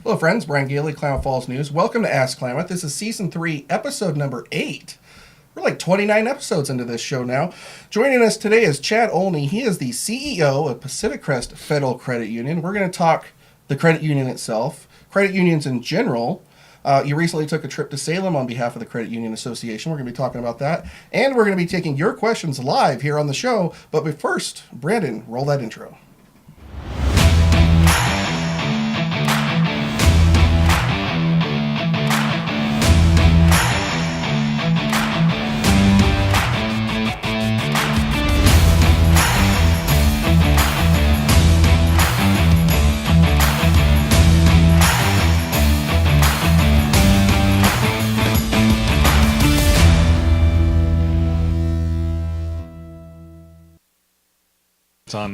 Hello, friends. Brian Gailey, Klamath Falls News. Welcome to Ask Klamath. This is Season 3, Episode number 8. We're like 29 episodes into this show now. Joining us today is Chad Olney. He is the CEO of Pacific Crest Federal Credit Union. We're going to talk the credit union itself, credit unions in general. You recently took a trip to Salem on behalf of the Credit Union Association. We're going to be talking about that. And we're going to be taking your questions live here on the show. But first, Brandon, roll that intro.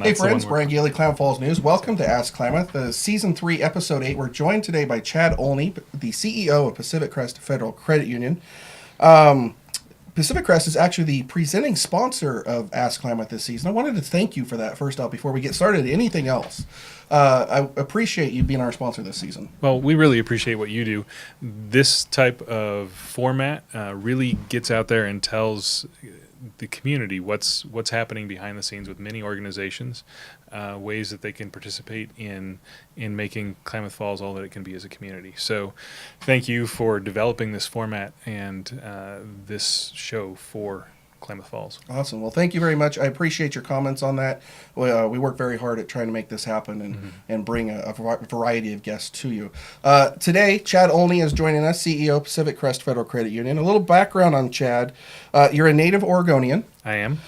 Hey friends, Brian Gailey, Klamath Falls News. Welcome to Ask Klamath, Season 3, Episode 8. We're joined today by Chad Olney, the CEO of Pacific Crest Federal Credit Union. Pacific Crest is actually the presenting sponsor of Ask Klamath this season. I wanted to thank you for that first out before we get started. Anything else? I appreciate you being our sponsor this season. Well, we really appreciate what you do. This type of format really gets out there and tells the community what's happening behind the scenes with many organizations, ways that they can participate in making Klamath Falls all that it can be as a community. So thank you for developing this format and this show for Klamath Falls. Awesome. Well, thank you very much. I appreciate your comments on that. We work very hard at trying to make this happen and bring a variety of guests to you. Today, Chad Olney is joining us, CEO of Pacific Crest Federal Credit Union. A little background on Chad. You're a native Oregonian. I am.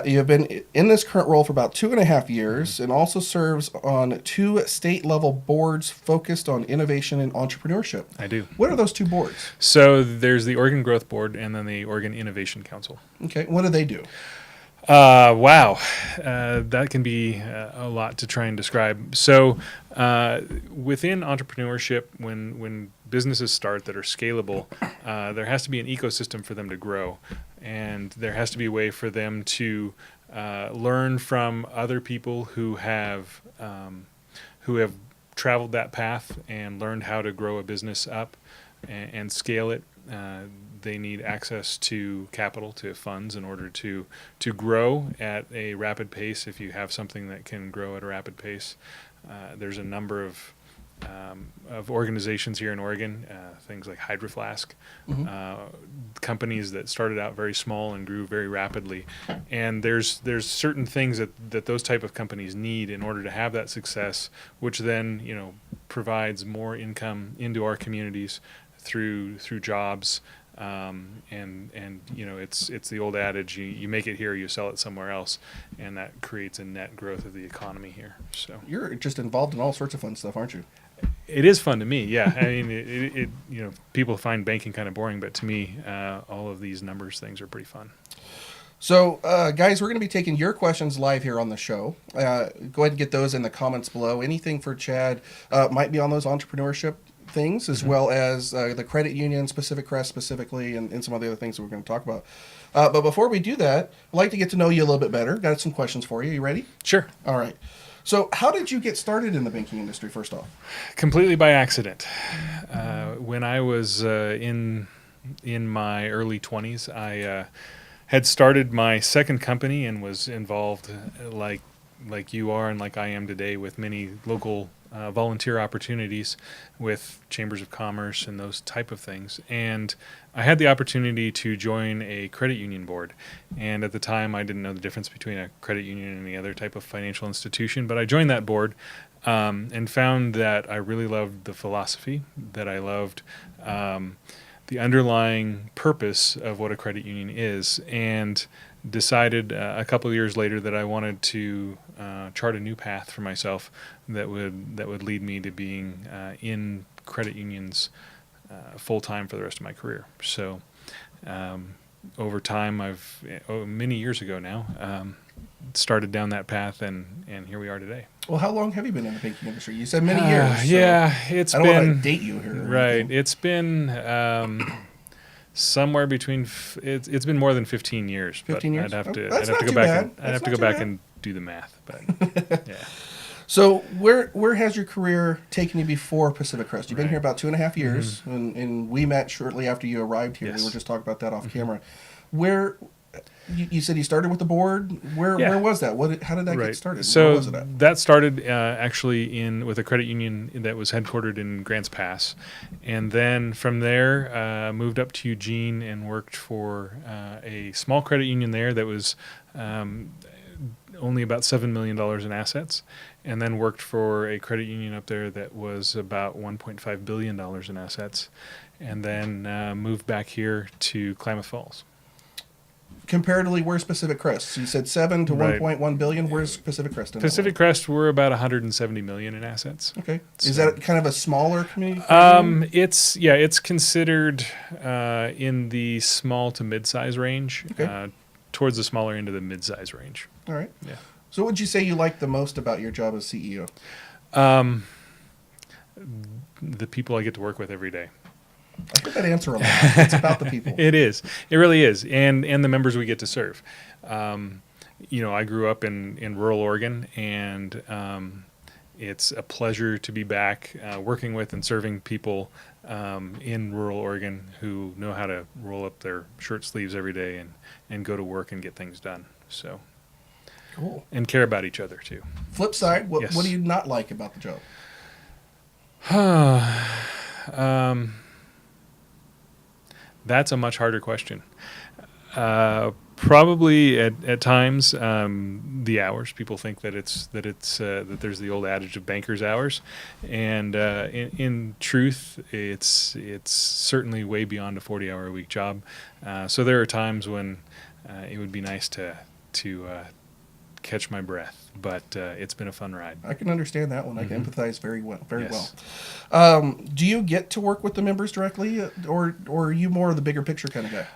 You have been in this current role for about 2.5 years and also serves on 2 state-level boards focused on innovation and entrepreneurship. I do. What are those 2 boards? So there's the Oregon Growth Board and then the Oregon Innovation Council. Okay. What do they do? Wow. That can be a lot to try and describe. So within entrepreneurship, when businesses start that are scalable, there has to be an ecosystem for them to grow. And there has to be a way for them to learn from other people who have traveled that path and learned how to grow a business up and scale it. They need access to capital, to funds, in order to grow at a rapid pace. If you have something that can grow at a rapid pace, there's a number of organizations here in Oregon, things like Hydro Flask, companies that started out very small and grew very rapidly. And there's certain things that those type of companies need in order to have that success, which then provides more income into our communities through jobs. And it's the old adage, you make it here, you sell it somewhere else, and that creates a net growth of the economy here. So you're just involved in all sorts of fun stuff, aren't you? It is fun to me, yeah. I mean, it people find banking kind of boring, but to me, all of these numbers things are pretty fun. So, guys, we're going to be taking your questions live here on the show. Go ahead and get those in the comments below. Anything for Chad might be on those entrepreneurship things, as well as the credit union, Pacific Crest specifically, and some of the other things that we're going to talk about. But before we do that, I'd like to get to know you a little bit better. Got some questions for you. You ready? Sure. All right. So how did you get started in the banking industry, first off? Completely by accident. When I was in my early 20s, I had started my second company and was involved, like you are and like I am today, with many local volunteer opportunities with chambers of commerce and those type of things. And I had the opportunity to join a credit union board. And at the time, I didn't know the difference between a credit union and any other type of financial institution. But I joined that board and found that I really loved the philosophy, that I loved the underlying purpose of what a credit union is, and decided a couple of years later that I wanted to chart a new path for myself that would lead me to being in credit unions full time for the rest of my career. So over time, many years ago now, started down that path, and here we are today. Well, how long have you been in the banking industry? You said many years. So yeah, I don't want to date you here. Right. It's been somewhere between. It's been more than 15 years. 15 years. I'd have to That's go not too back. bad. I'd have to go back and do the math. But yeah. So where has your career taken you before Pacific Crest? You've been Right. here about 2.5 years, and we met shortly after you arrived here. Yes. We were just talking about that off camera. Where you said you started with the board. Where was that? How did that get started? So Where was it at? that started actually with a credit union that was headquartered in Grants Pass, and then from there moved up to Eugene and worked for a small credit union there that was only about $7 million in assets, and then worked for a credit union up there that was about $1.5 billion in assets, and then moved back here to Klamath Falls. Comparatively, where's Pacific Crest? So you said 7 to Right. 1.1 billion. Where's Pacific Crest? In Pacific Crest, we're about 170 million in assets. Okay. So- Is that kind of a smaller community? It's considered in the small to mid-size range, Okay. towards the smaller end of the mid-size range. All right. Yeah. So what would you say you like the most about your job as CEO? The people I get to work with every day. I get that answer a lot. It's about the people. It is. It really is, and the members we get to serve. I grew up in rural Oregon, and it's a pleasure to be back working with and serving people in rural Oregon who know how to roll up their shirt sleeves every day and go to work and get things done. So, Cool. and care about each other too. Flip side, what Yes. do you not like about the job? That's a much harder question. Probably at times the hours. People think that that there's the old adage of banker's hours, and in truth, it's certainly way beyond a 40-hour a week job. So there are times when it would be nice to catch my breath, but it's been a fun ride. I can understand that one. I can empathize very Yes. well. Do you get to work with the members directly, or are you more of the bigger picture kind of guy?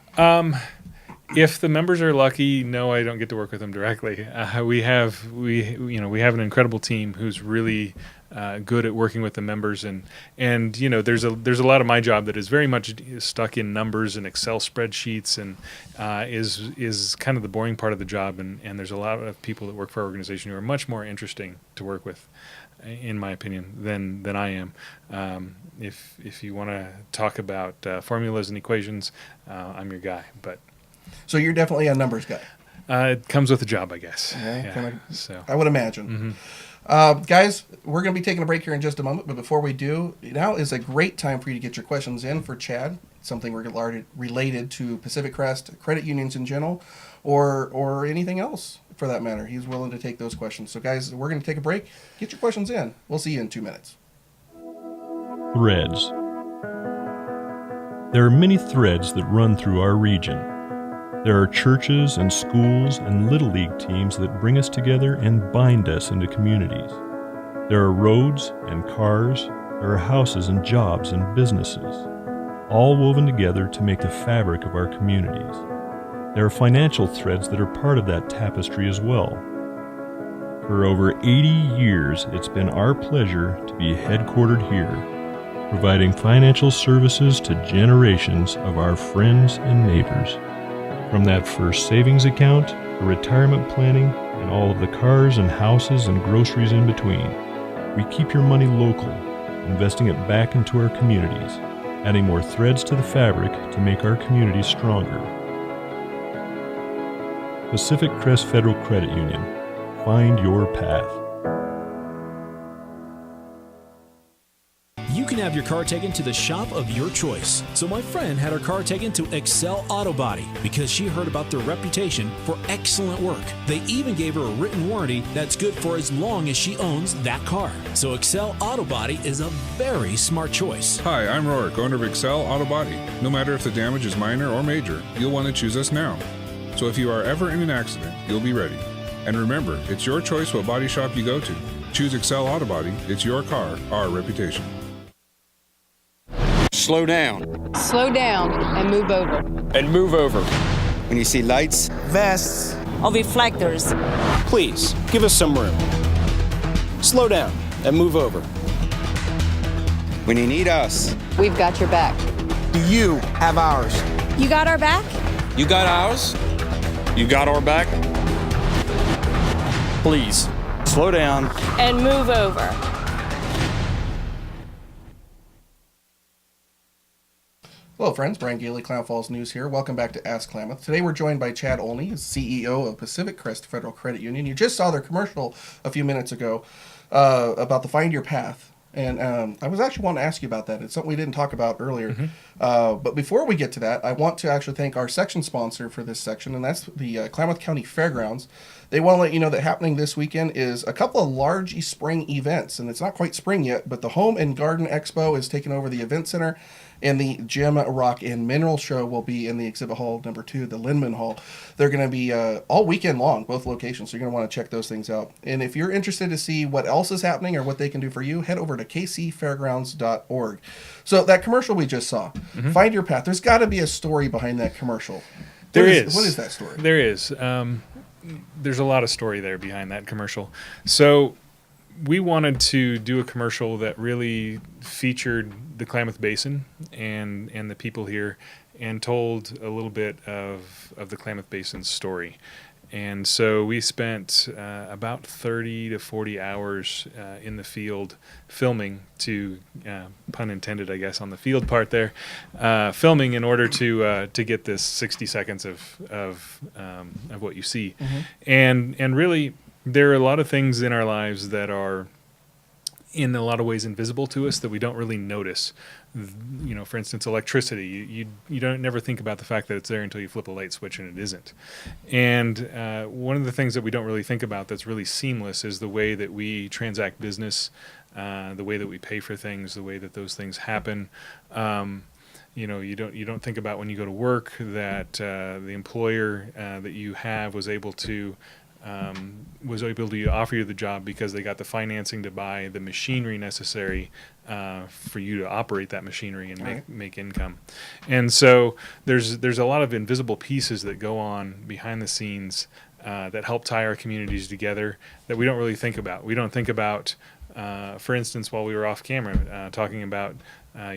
If the members are lucky, no, I don't get to work with them directly. We have an incredible team who's really good at working with the members, and there's a lot of my job that is very much stuck in numbers and Excel spreadsheets, and is kind of the boring part of the job. And there's a lot of people that work for our organization who are much more interesting to work with, in my opinion, than I am. If you want to talk about formulas and equations, I'm your guy, but. So you're definitely a numbers guy. It comes with the job, I guess. Yeah, So I would imagine. Guys, we're going to be taking a break here in just a moment, but before we do, now is a great time for you to get your questions in for Chad, something related to Pacific Crest, credit unions in general, or anything else for that matter. He's willing to take those questions. So guys, we're going to take a break. Get your questions in. We'll see you in 2 minutes. Threads. There are many threads that run through our region. There are churches and schools and Little League teams that bring us together and bind us into communities. There are roads and cars, there are houses and jobs and businesses, all woven together to make the fabric of our communities. There are financial threads that are part of that tapestry as well. For over 80 years, it's been our pleasure to be headquartered here, providing financial services to generations of our friends and neighbors. From that first savings account, to retirement planning, and all of the cars and houses and groceries in between, we keep your money local, investing it back into our communities, adding more threads to the fabric to make our communities stronger. Pacific Crest Federal Credit Union. Find your path. You can have your car taken to the shop of your choice. So my friend had her car taken to Excel Auto Body because she heard about their reputation for excellent work. They even gave her a written warranty that's good for as long as she owns that car. So Excel Auto Body is a very smart choice. Hi, I'm Rourke, owner of Excel Auto Body. No matter if the damage is minor or major, you'll want to choose us now. So if you are ever in an accident, you'll be ready. And remember, it's your choice what body shop you go to. Choose Excel Auto Body. It's your car, our reputation. Slow down. Slow down and move over. And move over. When you see lights, vests, Or reflectors. please give us some room. Slow down and move over. when you need us. We've got your back. Do you have ours? You got our back? You got ours? You got our back? Please, Slow down. And move over. Hello, friends. Brian Gailey, Klamath Falls News here. Welcome back to Ask Klamath. Today we're joined by Chad Olney, CEO of Pacific Crest Federal Credit Union. You just saw their commercial a few minutes ago about the Find Your Path. And I was actually wanting to ask you about that. It's something we didn't talk about earlier. But before we get to that, I want to actually thank our section sponsor for this section, and that's the Klamath County Fairgrounds. They want to let you know that happening this weekend is a couple of large spring events, and it's not quite spring yet, but the Home and Garden Expo is taking over the event center, and the Gem, Rock, and Mineral Show will be in the exhibit hall number 2, the Lindman Hall. They're going to be all weekend long, both locations, so you're going to want to check those things out. And if you're interested to see what else is happening or what they can do for you, head over to kcfairgrounds.org. So that commercial we just saw, Find Your Path, there's got to be a story behind that commercial. There is. What is that story? There is. There's a lot of story there behind that commercial. So we wanted to do a commercial that really featured the Klamath Basin and the people here, and told a little bit of the Klamath Basin's story. And so we spent about 30 to 40 hours in the field filming, to pun intended, I guess, on the field part there, filming in order to get this 60 seconds of what you see. And really, there are a lot of things in our lives that are in a lot of ways invisible to us that we don't really notice. You know, for instance, electricity. You don't never think about the fact that it's there until you flip a light switch and it isn't. And one of the things that we don't really think about that's really seamless is the way that we transact business, the way that we pay for things, the way that those things happen. You know, you don't think about when you go to work that the employer that you have was able to offer you the job because they got the financing to buy the machinery necessary for you to operate that machinery and make income. And so there's a lot of invisible pieces that go on behind the scenes that help tie our communities together that we don't really think about. We don't think about, for instance, while we were off camera talking about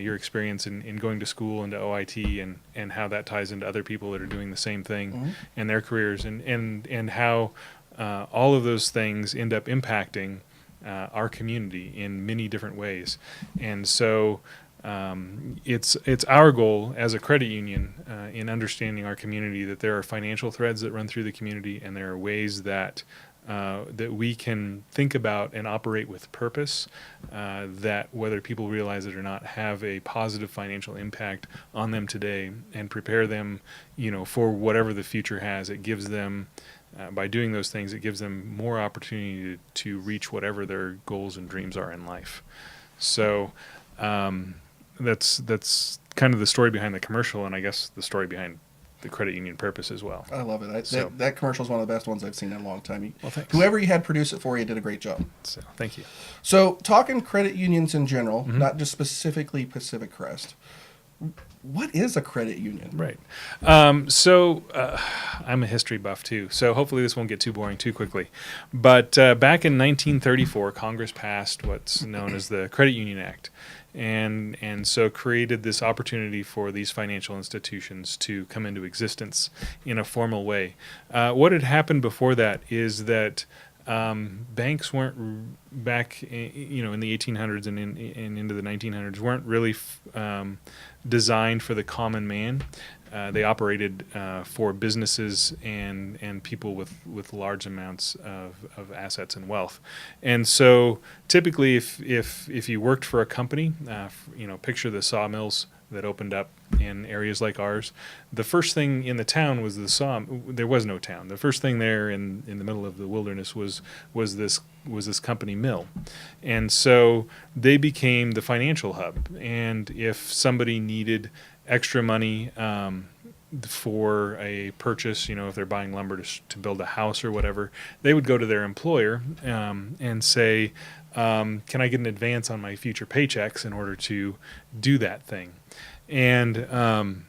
your experience in going to school into OIT and how that ties into other people that are doing the same thing in their careers, and how all of those things end up impacting our community in many different ways. And so it's our goal as a credit union in understanding our community that there are financial threads that run through the community, and there are ways that we can think about and operate with purpose that, whether people realize it or not, have a positive financial impact on them today, and prepare them, for whatever the future has. It gives them, by doing those things, it gives them more opportunity to reach whatever their goals and dreams are in life. So that's kind of the story behind the commercial, and I guess the story behind the credit union purpose as well. I love it. That commercial is one of the best ones I've seen in a long time. Well, thanks. Whoever you had produce it for you did a great job. So thank you. So talking credit unions in general, not just specifically Pacific Crest, what is a credit union? Right. I'm a history buff too, so hopefully this won't get too boring too quickly. But back in 1934, Congress passed what's known as the Credit Union Act. And so created this opportunity for these financial institutions to come into existence in a formal way. What had happened before that is that banks weren't back, in the 1800s and into the 1900s, weren't really designed for the common man. They operated for businesses and people with large amounts of assets and wealth. And so typically if you worked for a company, picture the sawmills that opened up in areas like ours. The first thing in the town was the saw. There was no town. The first thing there in the middle of the wilderness was this company mill. And so they became the financial hub. And if somebody needed extra money for a purchase, if they're buying lumber to build a house or whatever, they would go to their employer and say, can I get an advance on my future paychecks in order to do that thing? And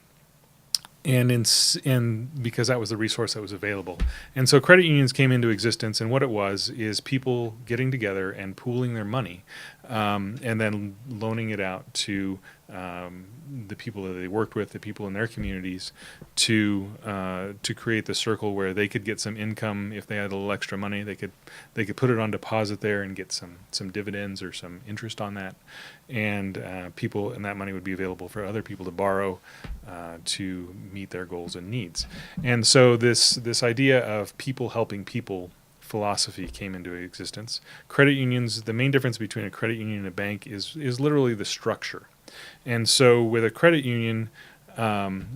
and because that was the resource that was available. And so credit unions came into existence, and what it was is people getting together and pooling their money, and then loaning it out to the people that they worked with, the people in their communities, to create the circle where they could get some income. If they had a little extra money, they could put it on deposit there and get some dividends or some interest on that, and that money would be available for other people to borrow to meet their goals and needs. And so this idea of people helping people philosophy came into existence. Credit unions, the main difference between a credit union and a bank is literally the structure. And so with a credit union,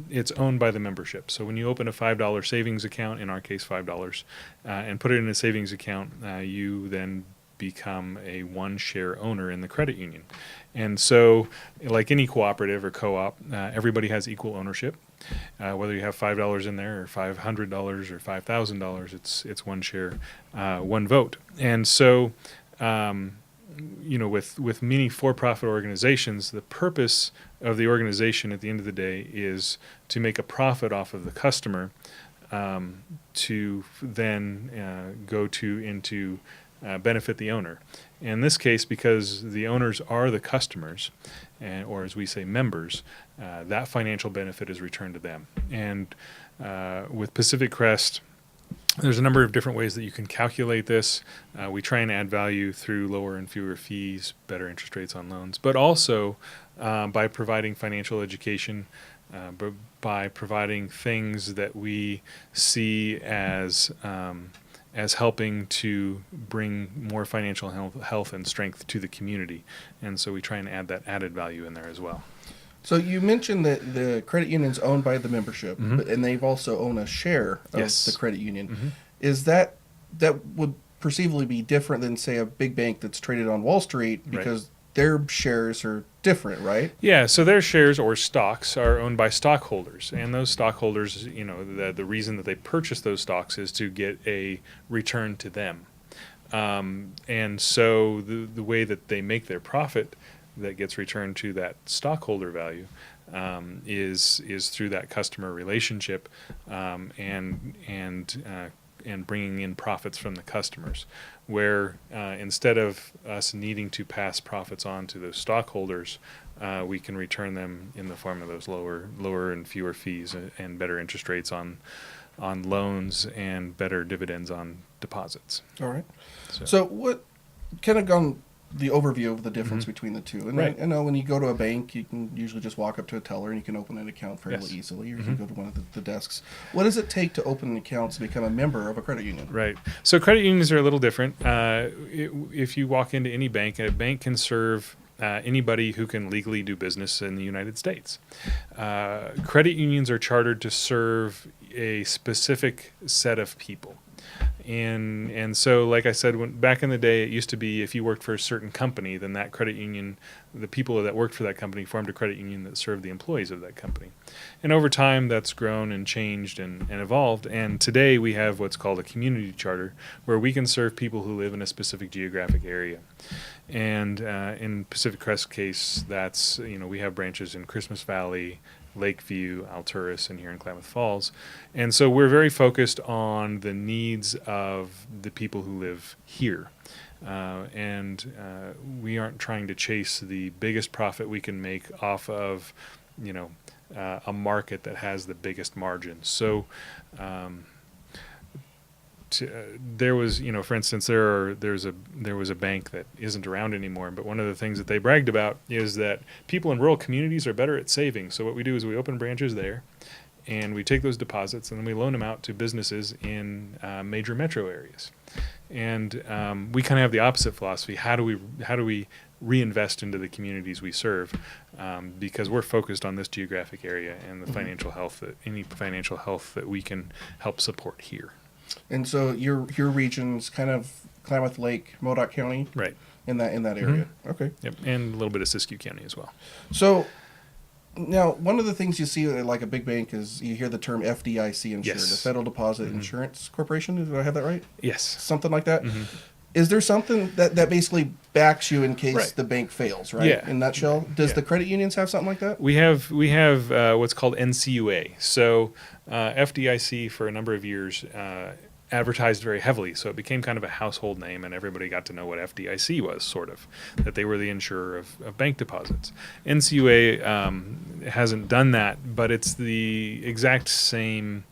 it's owned by the membership. So when you open a $5 savings account, in our case $5, and put it in a savings account, you then become a one-share owner in the credit union. And so like any cooperative or co-op, everybody has equal ownership. Whether you have $5 in there or $500 or $5,000, it's one share, one vote. And so with many for-profit organizations, the purpose of the organization at the end of the day is to make a profit off of the customer, to then go into benefit the owner. In this case, because the owners are the customers, or as we say, members, that financial benefit is returned to them. And with Pacific Crest, there's a number of different ways that you can calculate this. We try and add value through lower and fewer fees, better interest rates on loans, but also by providing financial education, by providing things that we see as helping to bring more financial health and strength to the community. And so we try and add that added value in there as well. So you mentioned that the credit union's owned by the membership, and they've also own a share of the credit union. Is that would perceivably be different than, say, a big bank that's traded on Wall Street, because their shares are different, right? Yeah, so their shares or stocks are owned by stockholders, and those stockholders, the reason that they purchase those stocks is to get a return to them. And so the way that they make their profit that gets returned to that stockholder value is through that customer relationship, and bringing in profits from the customers, where instead of us needing to pass profits on to those stockholders, we can return them in the form of those lower and fewer fees and better interest rates on loans and better dividends on deposits. All right. So what kind of gone the overview of the difference between the two? And I know when you go to a bank, you can usually just walk up to a teller and you can open an account fairly easily, or you can go to one of the desks. What does it take to open an account to become a member of a credit union? Right. So credit unions are a little different. If you walk into any bank, a bank can serve anybody who can legally do business in the United States. Credit unions are chartered to serve a specific set of people. And so, like I said, back in the day, it used to be if you worked for a certain company, then that credit union, the people that worked for that company formed a credit union that served the employees of that company. And over time, that's grown and changed and evolved. And today, we have what's called a community charter, where we can serve people who live in a specific geographic area. And in Pacific Crest case, that's, we have branches in Christmas Valley, Lakeview, Alturas, and here in Klamath Falls. And so we're very focused on the needs of the people who live here. And we aren't trying to chase the biggest profit we can make off of, a market that has the biggest margins. So there was, for instance, there was a bank that isn't around anymore, but one of the things that they bragged about is that people in rural communities are better at saving. So what we do is we open branches there, and we take those deposits, and then we loan them out to businesses in major metro areas. And we kind of have the opposite philosophy. How do we reinvest into the communities we serve? Because we're focused on this geographic area and the financial health that we can help support here. And so your region's kind of Klamath Lake, Modoc County, right? In that area. Okay. Yep, and a little bit of Siskiyou County as well. So now, one of the things you see like a big bank is you hear the term FDIC insured, the Federal Deposit Insurance Corporation. Did I have that right? Yes. Something like that. Is there something that basically backs you in case Right. the bank fails, right? Yeah. In a nutshell, does Yeah. the credit unions have something like that? We have what's called NCUA. So FDIC for a number of years advertised very heavily, so it became kind of a household name, and everybody got to know what FDIC was, sort of, that they were the insurer of bank deposits. NCUA hasn't done that, but it's the exact same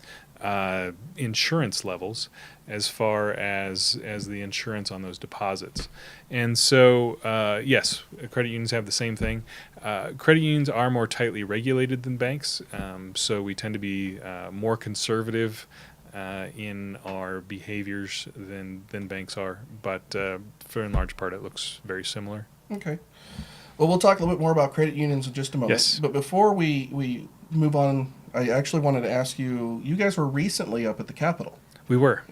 insurance levels as far as the insurance on those deposits. And so, yes, credit unions have the same thing. Credit unions are more tightly regulated than banks, so we tend to be more conservative in our behaviors than banks are. But for in large part, it looks very similar. Okay. Well, we'll talk a little bit more about credit unions in just a moment. Yes. But before we move on, I actually wanted to ask you, you guys were recently up at the Capitol. We were.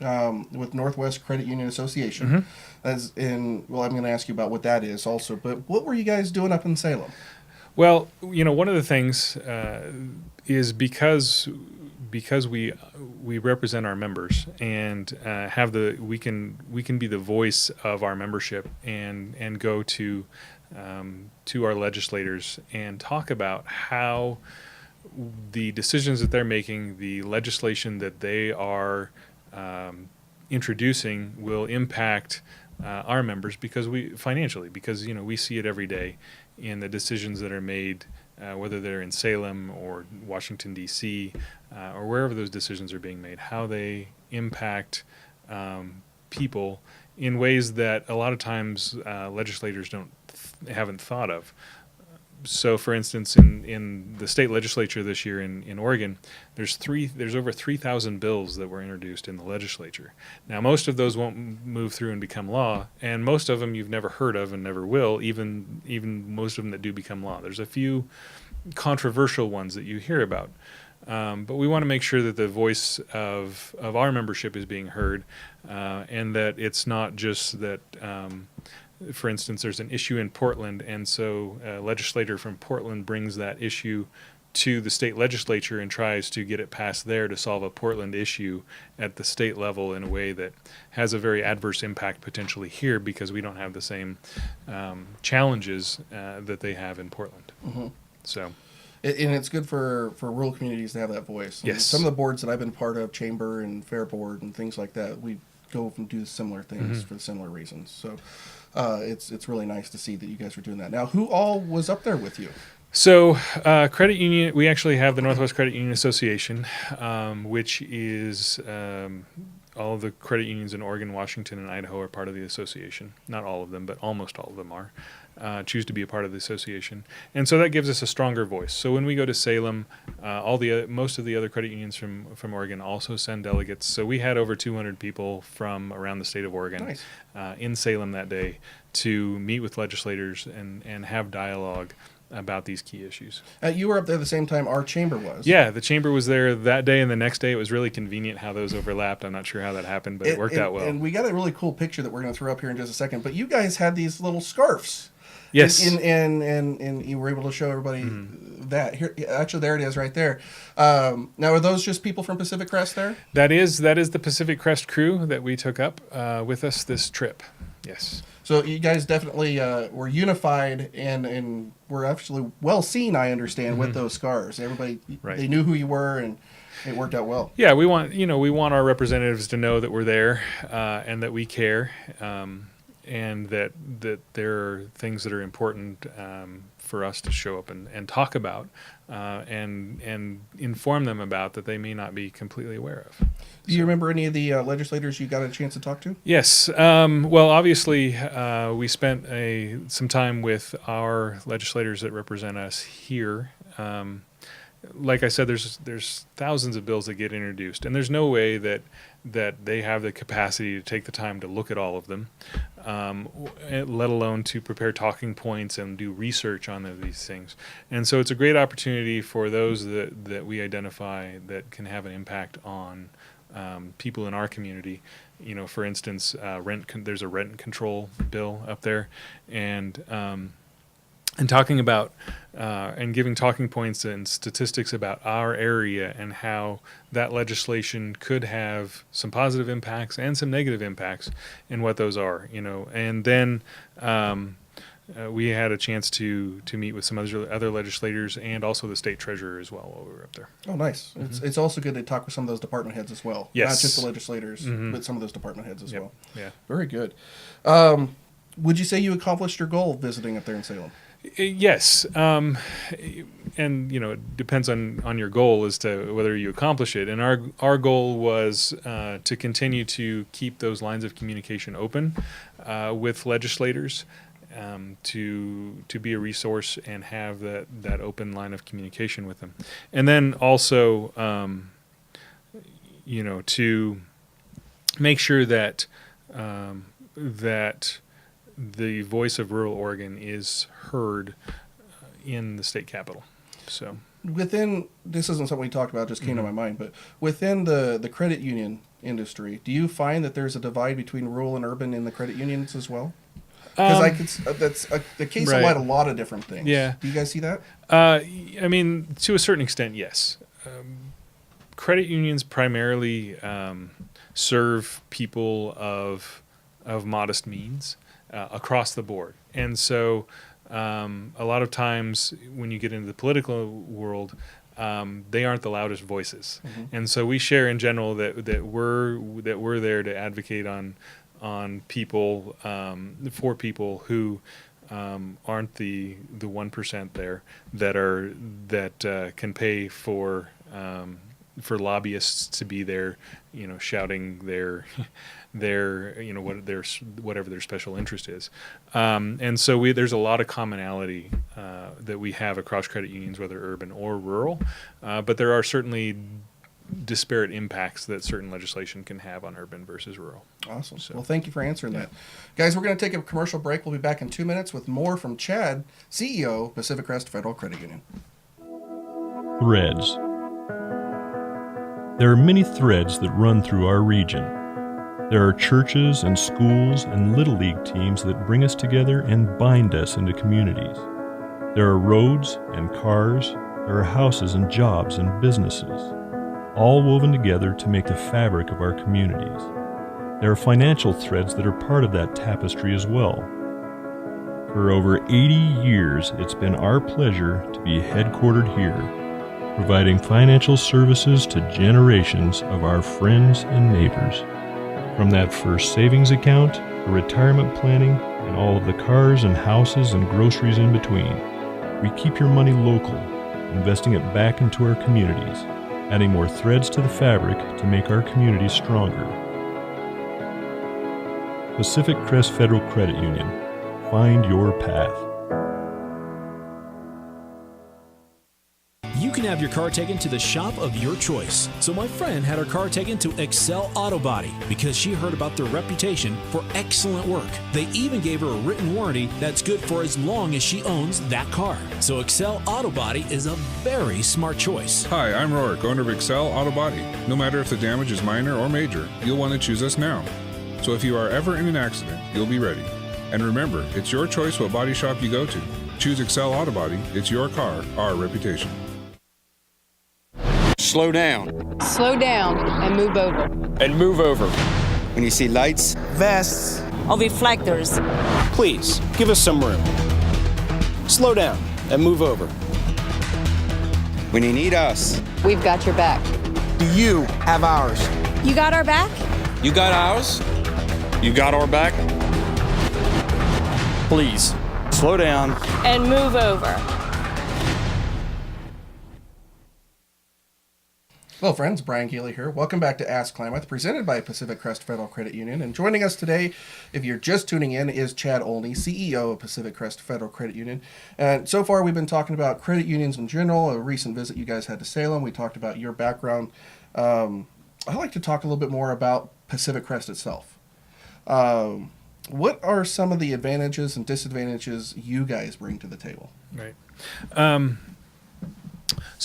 With Northwest Credit Union Association. Mm-hmm. As in, well, I'm going to ask you about what that is also. But what were you guys doing up in Salem? Well, one of the things is because we represent our members and we can be the voice of our membership and go to our legislators and talk about how the decisions that they're making, the legislation that they are introducing will impact our members because we see it every day in the decisions that are made, whether they're in Salem or Washington, D.C., or wherever those decisions are being made, how they impact people in ways that a lot of times legislators haven't thought of. So, for instance, in the state legislature this year in Oregon, there's over 3,000 bills that were introduced in the legislature. Now, most of those won't move through and become law, and most of them you've never heard of and never will. Even most of them that do become law. There's a few controversial ones that you hear about, but we want to make sure that the voice of our membership is being heard, and that it's not just that. For instance, there's an issue in Portland, and so a legislator from Portland brings that issue to the state legislature and tries to get it passed there to solve a Portland issue at the state level in a way that has a very adverse impact potentially here because we don't have the same challenges that they have in Portland. Mm-hmm. So. And it's good for rural communities to have that voice. And Yes. some of the boards that I've been part of, Chamber and Fair Board and things like that, we go and do similar things for similar reasons. So it's really nice to see that you guys are doing that. Now, who all was up there with you? So, credit union, we actually have the Northwest Credit Union Association, which is all of the credit unions in Oregon, Washington, and Idaho are part of the association. Not all of them, but almost all of them are. Choose to be a part of the association, and so that gives us a stronger voice. So when we go to Salem, most of the other credit unions from Oregon also send delegates. So we had over 200 people from around the state of Oregon Nice. In Salem that day to meet with legislators and have dialogue about these key issues. You were up there the same time our chamber was. Yeah, the chamber was there that day and the next day. It was really convenient how those overlapped. I'm not sure how that happened, but it worked out well. And we got a really cool picture that we're going to throw up here in just a second. But you guys had these little scarves. Yes. And you were able to show everybody that. Here, actually, there it is right there. Now, are those just people from Pacific Crest there? That is the Pacific Crest crew that we took up with us this trip. Yes. So you guys definitely were unified and were actually well seen, I understand, with those scarves. Everybody, Right. They knew who you were, and it worked out well. Yeah, we want our representatives to know that we're there and that we care. And that there are things that are important for us to show up and talk about and inform them about that they may not be completely aware of. Do you remember any of the legislators you got a chance to talk to? Yes. Well, obviously, we spent some time with our legislators that represent us here. Like I said, there's thousands of bills that get introduced, and there's no way that they have the capacity to take the time to look at all of them, let alone to prepare talking points and do research on these things. And so it's a great opportunity for those that we identify that can have an impact on people in our community. For instance, there's a rent control bill up there, and and talking about and giving talking points and statistics about our area and how that legislation could have some positive impacts and some negative impacts, and what those are, And then we had a chance to meet with some other legislators and also the state treasurer as well while we were up there. Oh, nice. It's also good to talk with some of those department heads as well. Yes. Not just the legislators, but some of those department heads as well. Yeah. Very good. Would you say you accomplished your goal visiting up there in Salem? Yes, and it depends on your goal as to whether you accomplish it. And our goal was to continue to keep those lines of communication open with legislators, to be a resource and have that open line of communication with them, and then also to make sure that that the voice of rural Oregon is heard in the state capitol. So within, this isn't something we talked about, just came to my mind, but within the credit union industry, do you find that there's a divide between rural and urban in the credit unions as well? Because that's the case right. of a lot of different things. Yeah. Do you guys see that? I mean, to a certain extent, yes. Credit unions primarily serve people of modest means across the board, and so a lot of times when you get into the political world, they aren't the loudest voices, and so we share in general that we're there to advocate on people for people who aren't the 1% there that can pay for lobbyists to be there, shouting their whatever their special interest is, and so there's a lot of commonality that we have across credit unions, whether urban or rural, but there are certainly disparate impacts that certain legislation can have on urban versus rural. Awesome. So, well, thank you for answering that. Guys, we're going to take a commercial break. We'll be back in 2 minutes with more from Chad, CEO, Pacific Crest Federal Credit Union. Threads. There are many threads that run through our region. There are churches and schools and little league teams that bring us together and bind us into communities. There are roads and cars. There are houses and jobs and businesses, all woven together to make the fabric of our communities. There are financial threads that are part of that tapestry as well. For over 80 years, it's been our pleasure to be headquartered here, providing financial services to generations of our friends and neighbors. From that first savings account, to retirement planning, and all of the cars and houses and groceries in between, we keep your money local, investing it back into our communities, adding more threads to the fabric to make our communities stronger. Pacific Crest Federal Credit Union. Find your path. You can have your car taken to the shop of your choice. So my friend had her car taken to Excel Auto Body because she heard about their reputation for excellent work. They even gave her a written warranty that's good for as long as she owns that car. So Excel Auto Body is a very smart choice. Hi, I'm Rourke, owner of Excel Auto Body. No matter if the damage is minor or major, you'll want to choose us now. So if you are ever in an accident, you'll be ready. And remember, it's your choice what body shop you go to. Choose Excel Auto Body. It's your car, our reputation. Slow down. Slow down and move over. And move over. When you see lights, Vests. Or reflectors. Please, give us some room. Slow down and move over. when you need us. We've got your back. Do you have ours? You got our back? You got ours? You got our back? Please, slow down. And move over. Hello, friends. Brian Keeley here. Welcome back to Ask Klamath, presented by Pacific Crest Federal Credit Union. And joining us today, if you're just tuning in, is Chad Olney, CEO of Pacific Crest Federal Credit Union. And so far, we've been talking about credit unions in general, a recent visit you guys had to Salem. We talked about your background. I'd like to talk a little bit more about Pacific Crest itself. What are some of the advantages and disadvantages you guys bring to the table? Right.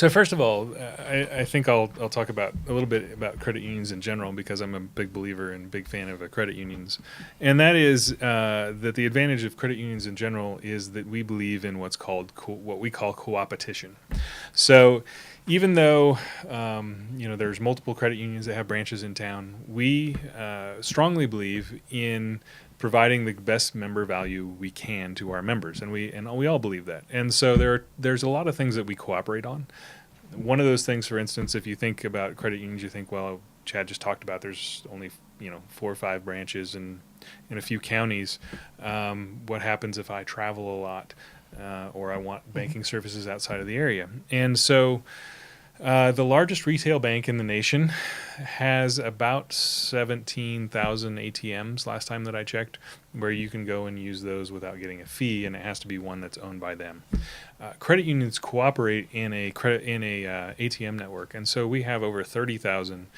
So first of all, I think I'll talk about a little bit about credit unions in general because I'm a big believer and big fan of credit unions, and that is that the advantage of credit unions in general is that we believe in what we call co-opetition. So even though there's multiple credit unions that have branches in town, we strongly believe in providing the best member value we can to our members, and we all believe that. And so there's a lot of things that we cooperate on. One of those things, for instance, if you think about credit unions, you think, well, Chad just talked about there's only 4 or 5 branches in a few counties. What happens if I travel a lot or I want banking services outside of the area? And so the largest retail bank in the nation has about 17,000 ATMs last time that I checked, where you can go and use those without getting a fee, and it has to be one that's owned by them. Credit unions cooperate in a ATM network, and so we have over 30,000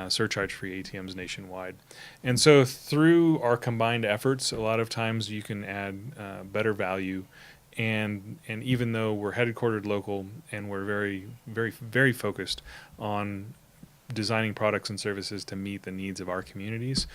surcharge-free ATMs nationwide. And so through our combined efforts, a lot of times you can add better value. And even though we're headquartered local and we're very, very, very focused on designing products and services to meet the needs of our communities,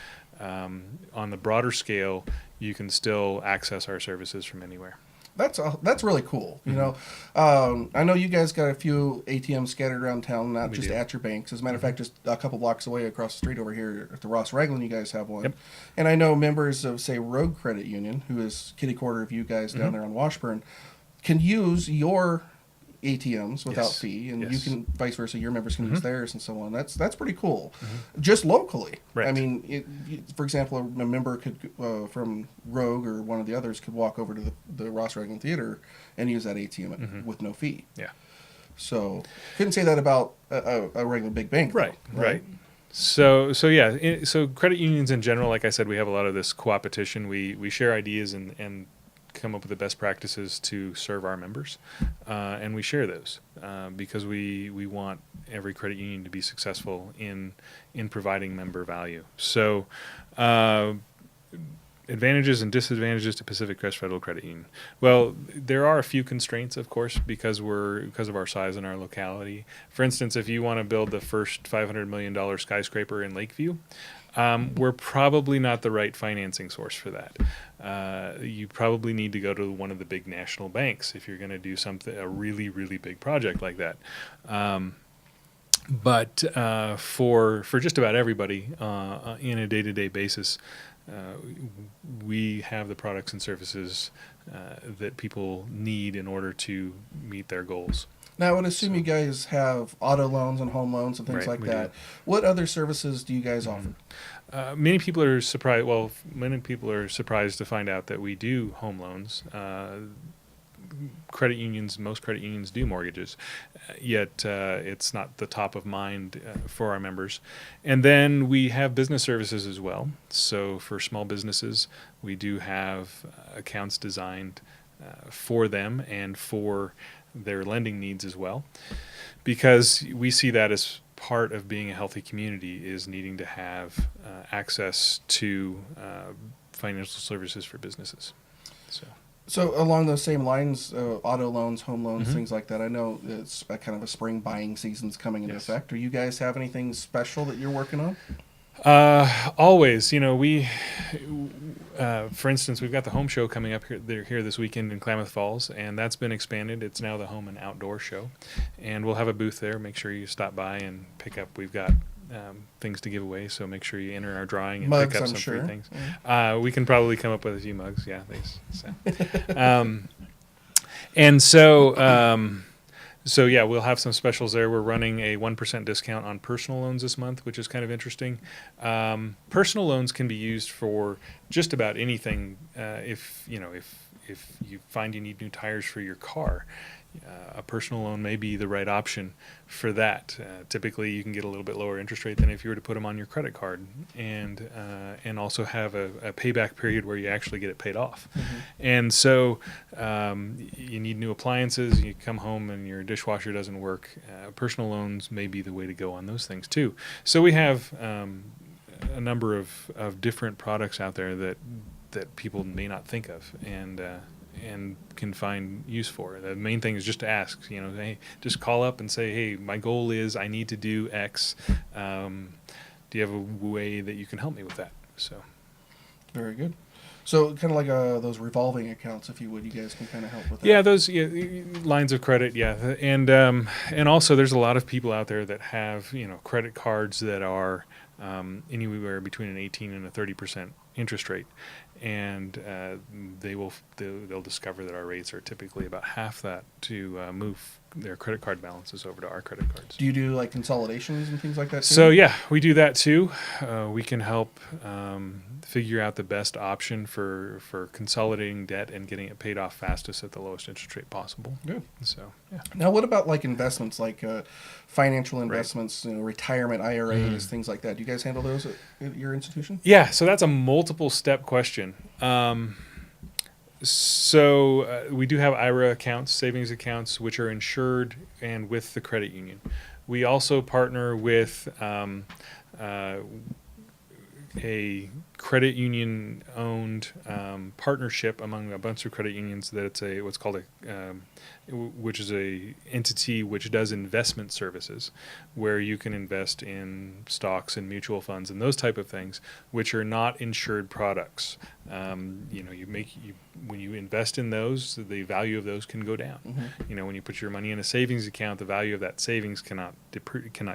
on the broader scale, you can still access our services from anywhere. That's really cool. I know you guys got a few ATMs scattered around town, not just at your banks. As a matter of fact, just a couple blocks away across the street over here at the Ross Raglan, you guys have one. Yep. And I know members of, say, Rogue Credit Union, who is kitty quarter of you guys down there on Washburn, can use your ATMs without fee, and you can, vice versa, your members can use theirs and so on. That's pretty cool. Just locally. Right. I mean, for example, a member could from Rogue or one of the others could walk over to the Ross Raglan Theater and use that ATM with no fee. Yeah. So couldn't say that about a regular big bank. Right. So credit unions in general, like I said, we have a lot of this co-opetition. We share ideas and come up with the best practices to serve our members, and we share those because we want every credit union to be successful in providing member value. So advantages and disadvantages to Pacific Crest Federal Credit Union. Well, there are a few constraints, of course, because of our size and our locality. For instance, if you want to build the first $500 million skyscraper in Lakeview, we're probably not the right financing source for that. You probably need to go to one of the big national banks if you're going to do a really, really big project like that. But for just about everybody in a day-to-day basis, we have the products and services that people need in order to meet their goals. Now, I would assume you guys have auto loans and home loans and things like that. Do. What other services do you guys offer? Many people are surprised. Well, many people are surprised to find out that we do home loans. Most credit unions do mortgages, yet it's not the top of mind for our members. And then we have business services as well. So for small businesses, we do have accounts designed for them and for their lending needs as well, because we see that as part of being a healthy community is needing to have access to financial services for businesses. So along those same lines, auto loans, home loans, things like that, I know it's a kind of a spring buying season's coming into effect. Do you guys have anything special that you're working on? Always. For instance, we've got the home show coming up here this weekend in Klamath Falls, and that's been expanded. It's now the home and outdoor show, and we'll have a booth there. Make sure you stop by and pick up. We've got things to give away, so make sure you enter our drawing and mugs, pick up I'm some sure. free things. We can probably come up with a few mugs. Yeah, thanks. So yeah, we'll have some specials there. We're running a 1% discount on personal loans this month, which is kind of interesting. Personal loans can be used for just about anything. If you find you need new tires for your car, a personal loan may be the right option for that. Typically, you can get a little bit lower interest rate than if you were to put them on your credit card, and also have a payback period where you actually get it paid off. And so you need new appliances, you come home and your dishwasher doesn't work. Personal loans may be the way to go on those things too. So we have a number of different products out there that people may not think of, and can find use for. The main thing is just to ask, hey, just call up and say, hey, my goal is I need to do X. Do you have a way that you can help me with that? So, very good. So kind of like those revolving accounts, if you would, you guys can kind of help with that. Yeah, those lines of credit, yeah, and also there's a lot of people out there that have credit cards that are anywhere between an 18 and a 30% interest rate, and they'll discover that our rates are typically about half that to move their credit card balances over to our credit cards. Do you do like consolidations and things like that too? So yeah, we do that too. We can help figure out the best option for consolidating debt and getting it paid off fastest at the lowest interest rate possible. Good. So yeah. Now, what about like investments, like financial investments, retirement IRAs, things like that? Do you guys handle those at your institution? Yeah. So that's a multiple step question. So we do have IRA accounts, savings accounts, which are insured and with the credit union. We also partner with a credit union owned partnership among a bunch of credit unions that it's what's called which is a entity which does investment services, where you can invest in stocks and mutual funds and those type of things, which are not insured products. When you invest in those, the value of those can go down. Mm-hmm. When you put your money in a savings account, the value of that savings cannot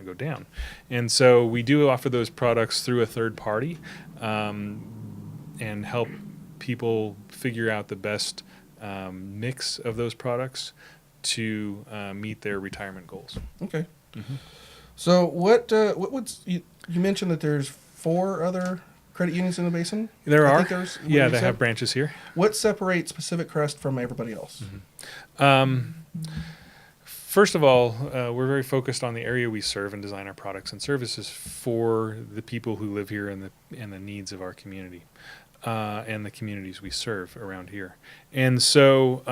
go down. And so we do offer those products through a third party, and help people figure out the best mix of those products to meet their retirement goals. Okay. Mm-hmm. So what you mentioned that there's 4 other credit unions in the basin? There I are. think there's, They have branches here. What separates Pacific Crest from everybody else? Mm-hmm. First of all, we're very focused on the area we serve and design our products and services for the people who live here and the needs of our community and the communities we serve around here. And so,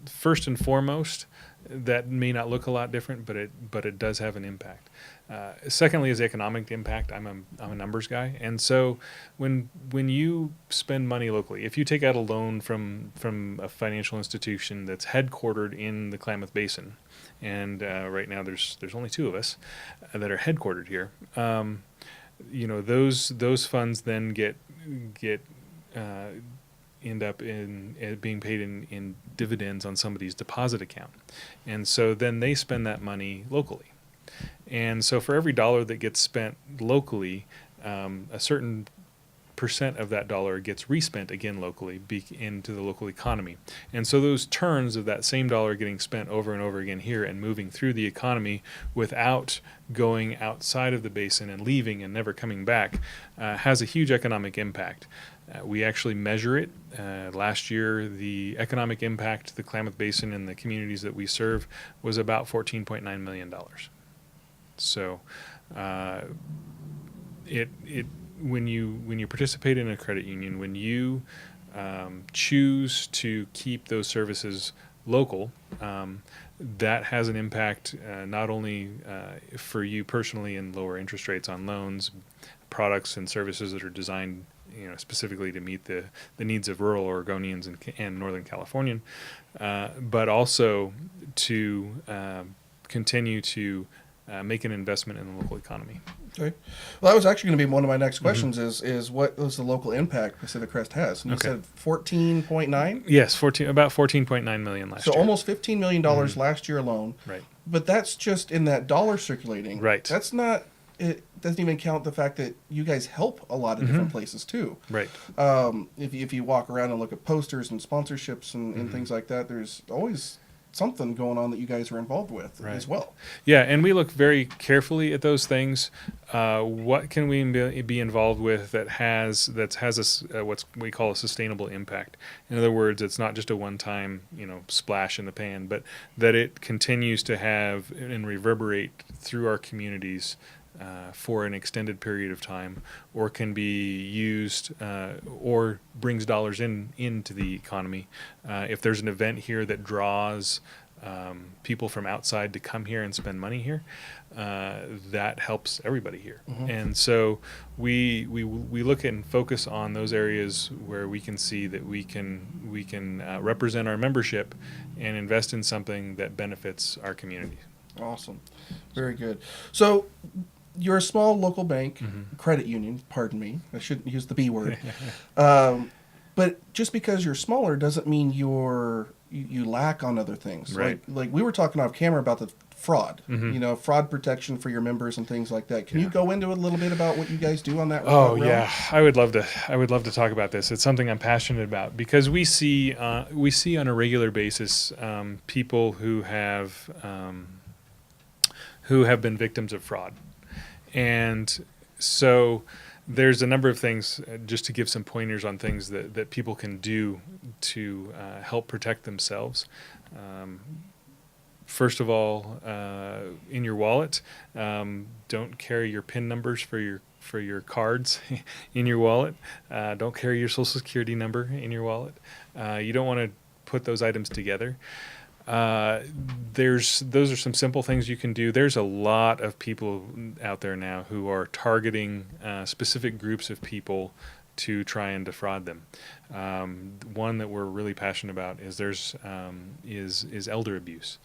first and foremost, that may not look a lot different, but it does have an impact. Secondly, is economic impact. I'm a numbers guy, and so when you spend money locally, if you take out a loan from a financial institution that's headquartered in the Klamath Basin, and right now there's only 2 of us that are headquartered here, those funds then end up in being paid in dividends on somebody's deposit account, and so then they spend that money locally. And so for every dollar that gets spent locally, a certain percent of that dollar gets respent again locally into the local economy. And so those turns of that same dollar getting spent over and over again here and moving through the economy without going outside of the basin and leaving and never coming back has a huge economic impact. We actually measure it. Last year, the economic impact to the Klamath Basin and the communities that we serve was about $14.9 million. So, when you participate in a credit union, when you choose to keep those services local, that has an impact not only for you personally in lower interest rates on loans, products and services that are designed specifically to meet the needs of rural Oregonians and Northern Californian, but also to continue to make an investment in the local economy. Okay. Well, that was actually going to be one of my next questions. Mm-hmm. Is what was the local impact Pacific Crest has? And you said 14.9. Yes, about 14.9 million last year. So almost $15 million last year alone. Right. But that's just in that dollar circulating. Right. That's not. It doesn't even count the fact that you guys help a lot of different places too. Right. If you walk around and look at posters and sponsorships and things like that, there's always something going on that you guys are involved with as well. Yeah, and we look very carefully at those things. What can we be involved with that has what we call a sustainable impact? In other words, it's not just a one-time splash in the pan, but that it continues to have and reverberate through our communities for an extended period of time, or can be used or brings dollars into the economy. If there's an event here that draws people from outside to come here and spend money here, that helps everybody here. And so we look at and focus on those areas where we can see that we can represent our membership and invest in something that benefits our community. Awesome. Very good. So you're a small local bank, credit union, pardon me. I shouldn't use the B word. But just because you're smaller doesn't mean you lack on other things. Right. Like we were talking off camera about the fraud, fraud protection for your members and things like that. Can you go into a little bit about what you guys do on that? Oh realm? yeah, I would love to talk about this. It's something I'm passionate about because we see on a regular basis people who have been victims of fraud, and so there's a number of things, just to give some pointers on things that people can do to help protect themselves. First of all, in your wallet, don't carry your PIN numbers for your cards in your wallet. Don't carry your Social Security number in your wallet. You don't want to put those items together. Those are some simple things you can do. There's a lot of people out there now who are targeting specific groups of people to try and defraud them. One that we're really passionate about is is elder abuse,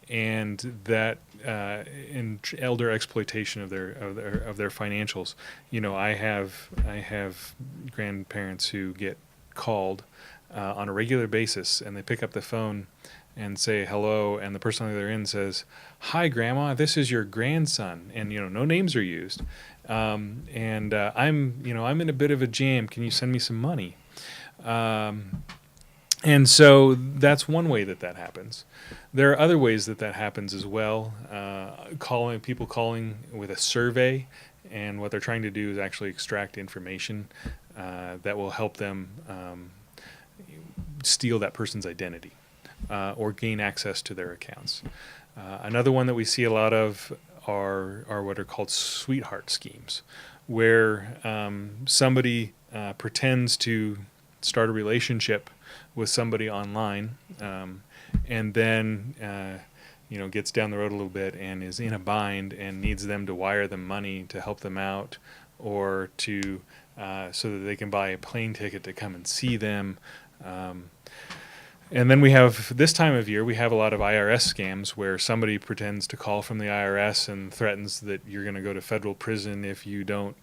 and that in elder exploitation of their financials. I have grandparents who get called on a regular basis, and they pick up the phone and say hello, and the person on the other end says, "Hi, Grandma, this is your grandson," and no names are used, I'm in a bit of a jam. Can you send me some money? And so that's one way that happens. There are other ways that happens as well. People calling with a survey, and what they're trying to do is actually extract information that will help them steal that person's identity. Or gain access to their accounts. Another one that we see a lot of are what are called sweetheart schemes, where somebody pretends to start a relationship with somebody online, and then gets down the road a little bit and is in a bind and needs them to wire them money to help them out, or to so that they can buy a plane ticket to come and see them. And then we have, this time of year, we have a lot of Irs scams where somebody pretends to call from the IRS and threatens that you're going to go to federal prison if you don't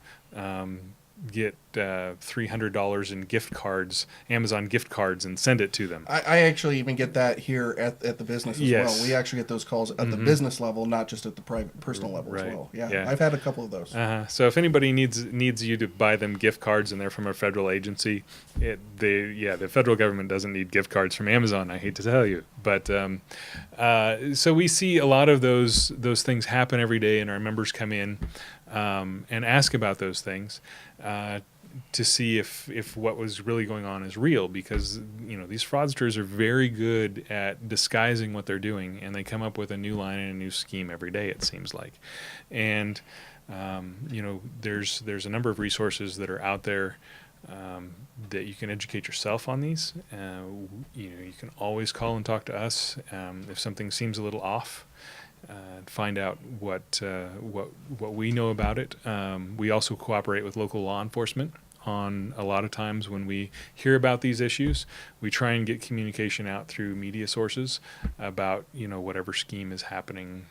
get $300 in gift cards, Amazon gift cards, and send it to them. I actually even get that here at the business as well. We actually get those calls at the business level, not just at the private personal level as well. Yeah, I've had a couple of those. So if anybody needs you to buy them gift cards and they're from a federal agency, the federal government doesn't need gift cards from Amazon, I hate to tell you. But so we see a lot of those things happen every day, and our members come in and ask about those things. To see if what was really going on is real, because these fraudsters are very good at disguising what they're doing, and they come up with a new line and a new scheme every day, it seems like. And there's a number of resources that are out there that you can educate yourself on these. You can always call and talk to us if something seems a little off. Find out what we know about it. We also cooperate with local law enforcement on a lot of times when we hear about these issues. We try and get communication out through media sources about whatever scheme is happening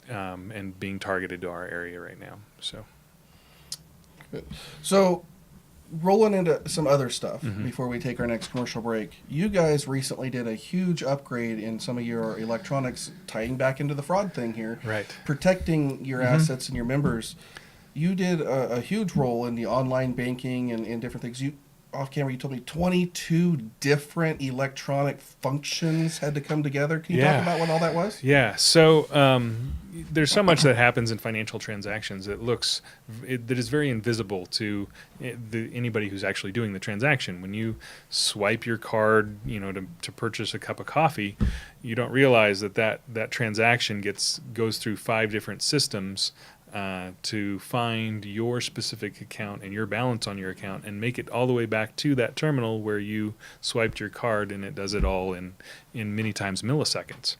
and being targeted to our area right now. So, good. So, rolling into some other stuff before we take our next commercial break. You guys recently did a huge upgrade in some of your electronics, tying back into the fraud thing here. Right. Protecting your assets and your members. You did a huge role in the online banking and different things. Off camera, you told me 22 different electronic functions had to come together. Can you talk about what all that was? Yeah. So there's so much that happens in financial transactions that is very invisible to anybody who's actually doing the transaction. When you swipe your card, to purchase a cup of coffee, you don't realize that transaction goes through 5 different systems to find your specific account and your balance on your account and make it all the way back to that terminal where you swiped your card, and it does it all in many times milliseconds.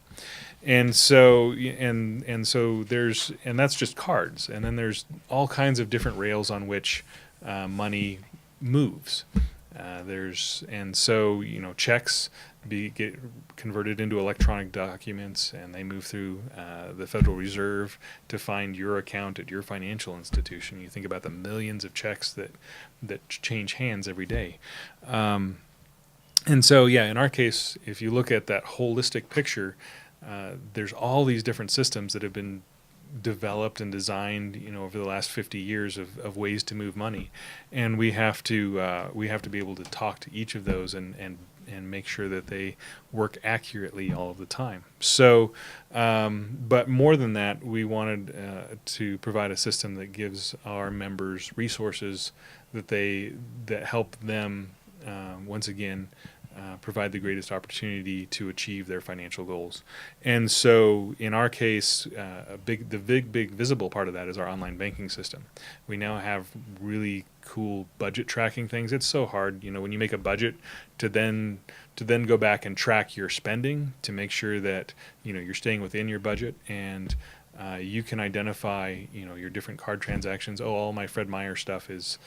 And so that's just cards, and then there's all kinds of different rails on which money moves. Checks get converted into electronic documents, and they move through the Federal Reserve to find your account at your financial institution. You think about the millions of checks that change hands every day. In our case, if you look at that holistic picture, there's all these different systems that have been developed and designed, over the last 50 years of ways to move money, and we have to be able to talk to each of those and make sure that they work accurately all of the time. So, but more than that, we wanted to provide a system that gives our members resources that help them once again provide the greatest opportunity to achieve their financial goals. And so in our case, the big visible part of that is our online banking system. We now have really cool budget tracking things. It's so hard, when you make a budget to then go back and track your spending to make sure that, you're staying within your budget, and you can identify, your different card transactions. Oh, all my Fred Meyer stuff is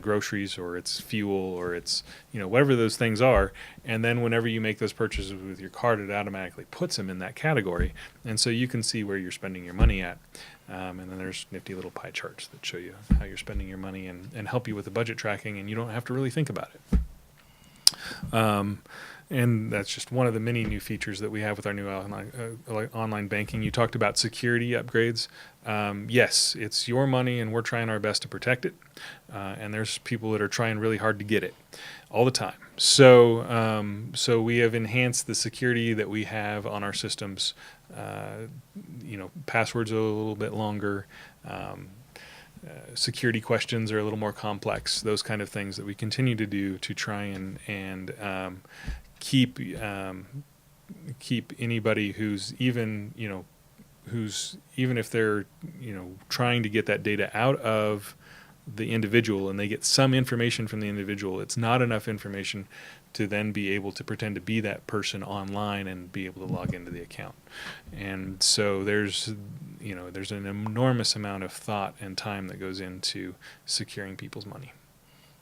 groceries, or it's fuel, or it's whatever those things are, and then whenever you make those purchases with your card, it automatically puts them in that category, and so you can see where you're spending your money at, and then there's nifty little pie charts that show you how you're spending your money and help you with the budget tracking, and you don't have to really think about it. And that's just one of the many new features that we have with our new online banking. You talked about security upgrades. Yes, it's your money, and we're trying our best to protect it. And there's people that are trying really hard to get it all the time. So we have enhanced the security that we have on our systems. Passwords are a little bit longer. Security questions are a little more complex. Those kind of things that we continue to do to try and keep anybody who's even if they're trying to get that data out of the individual, and they get some information from the individual, it's not enough information to then be able to pretend to be that person online and be able to log into the account. And so there's an enormous amount of thought and time that goes into securing people's money.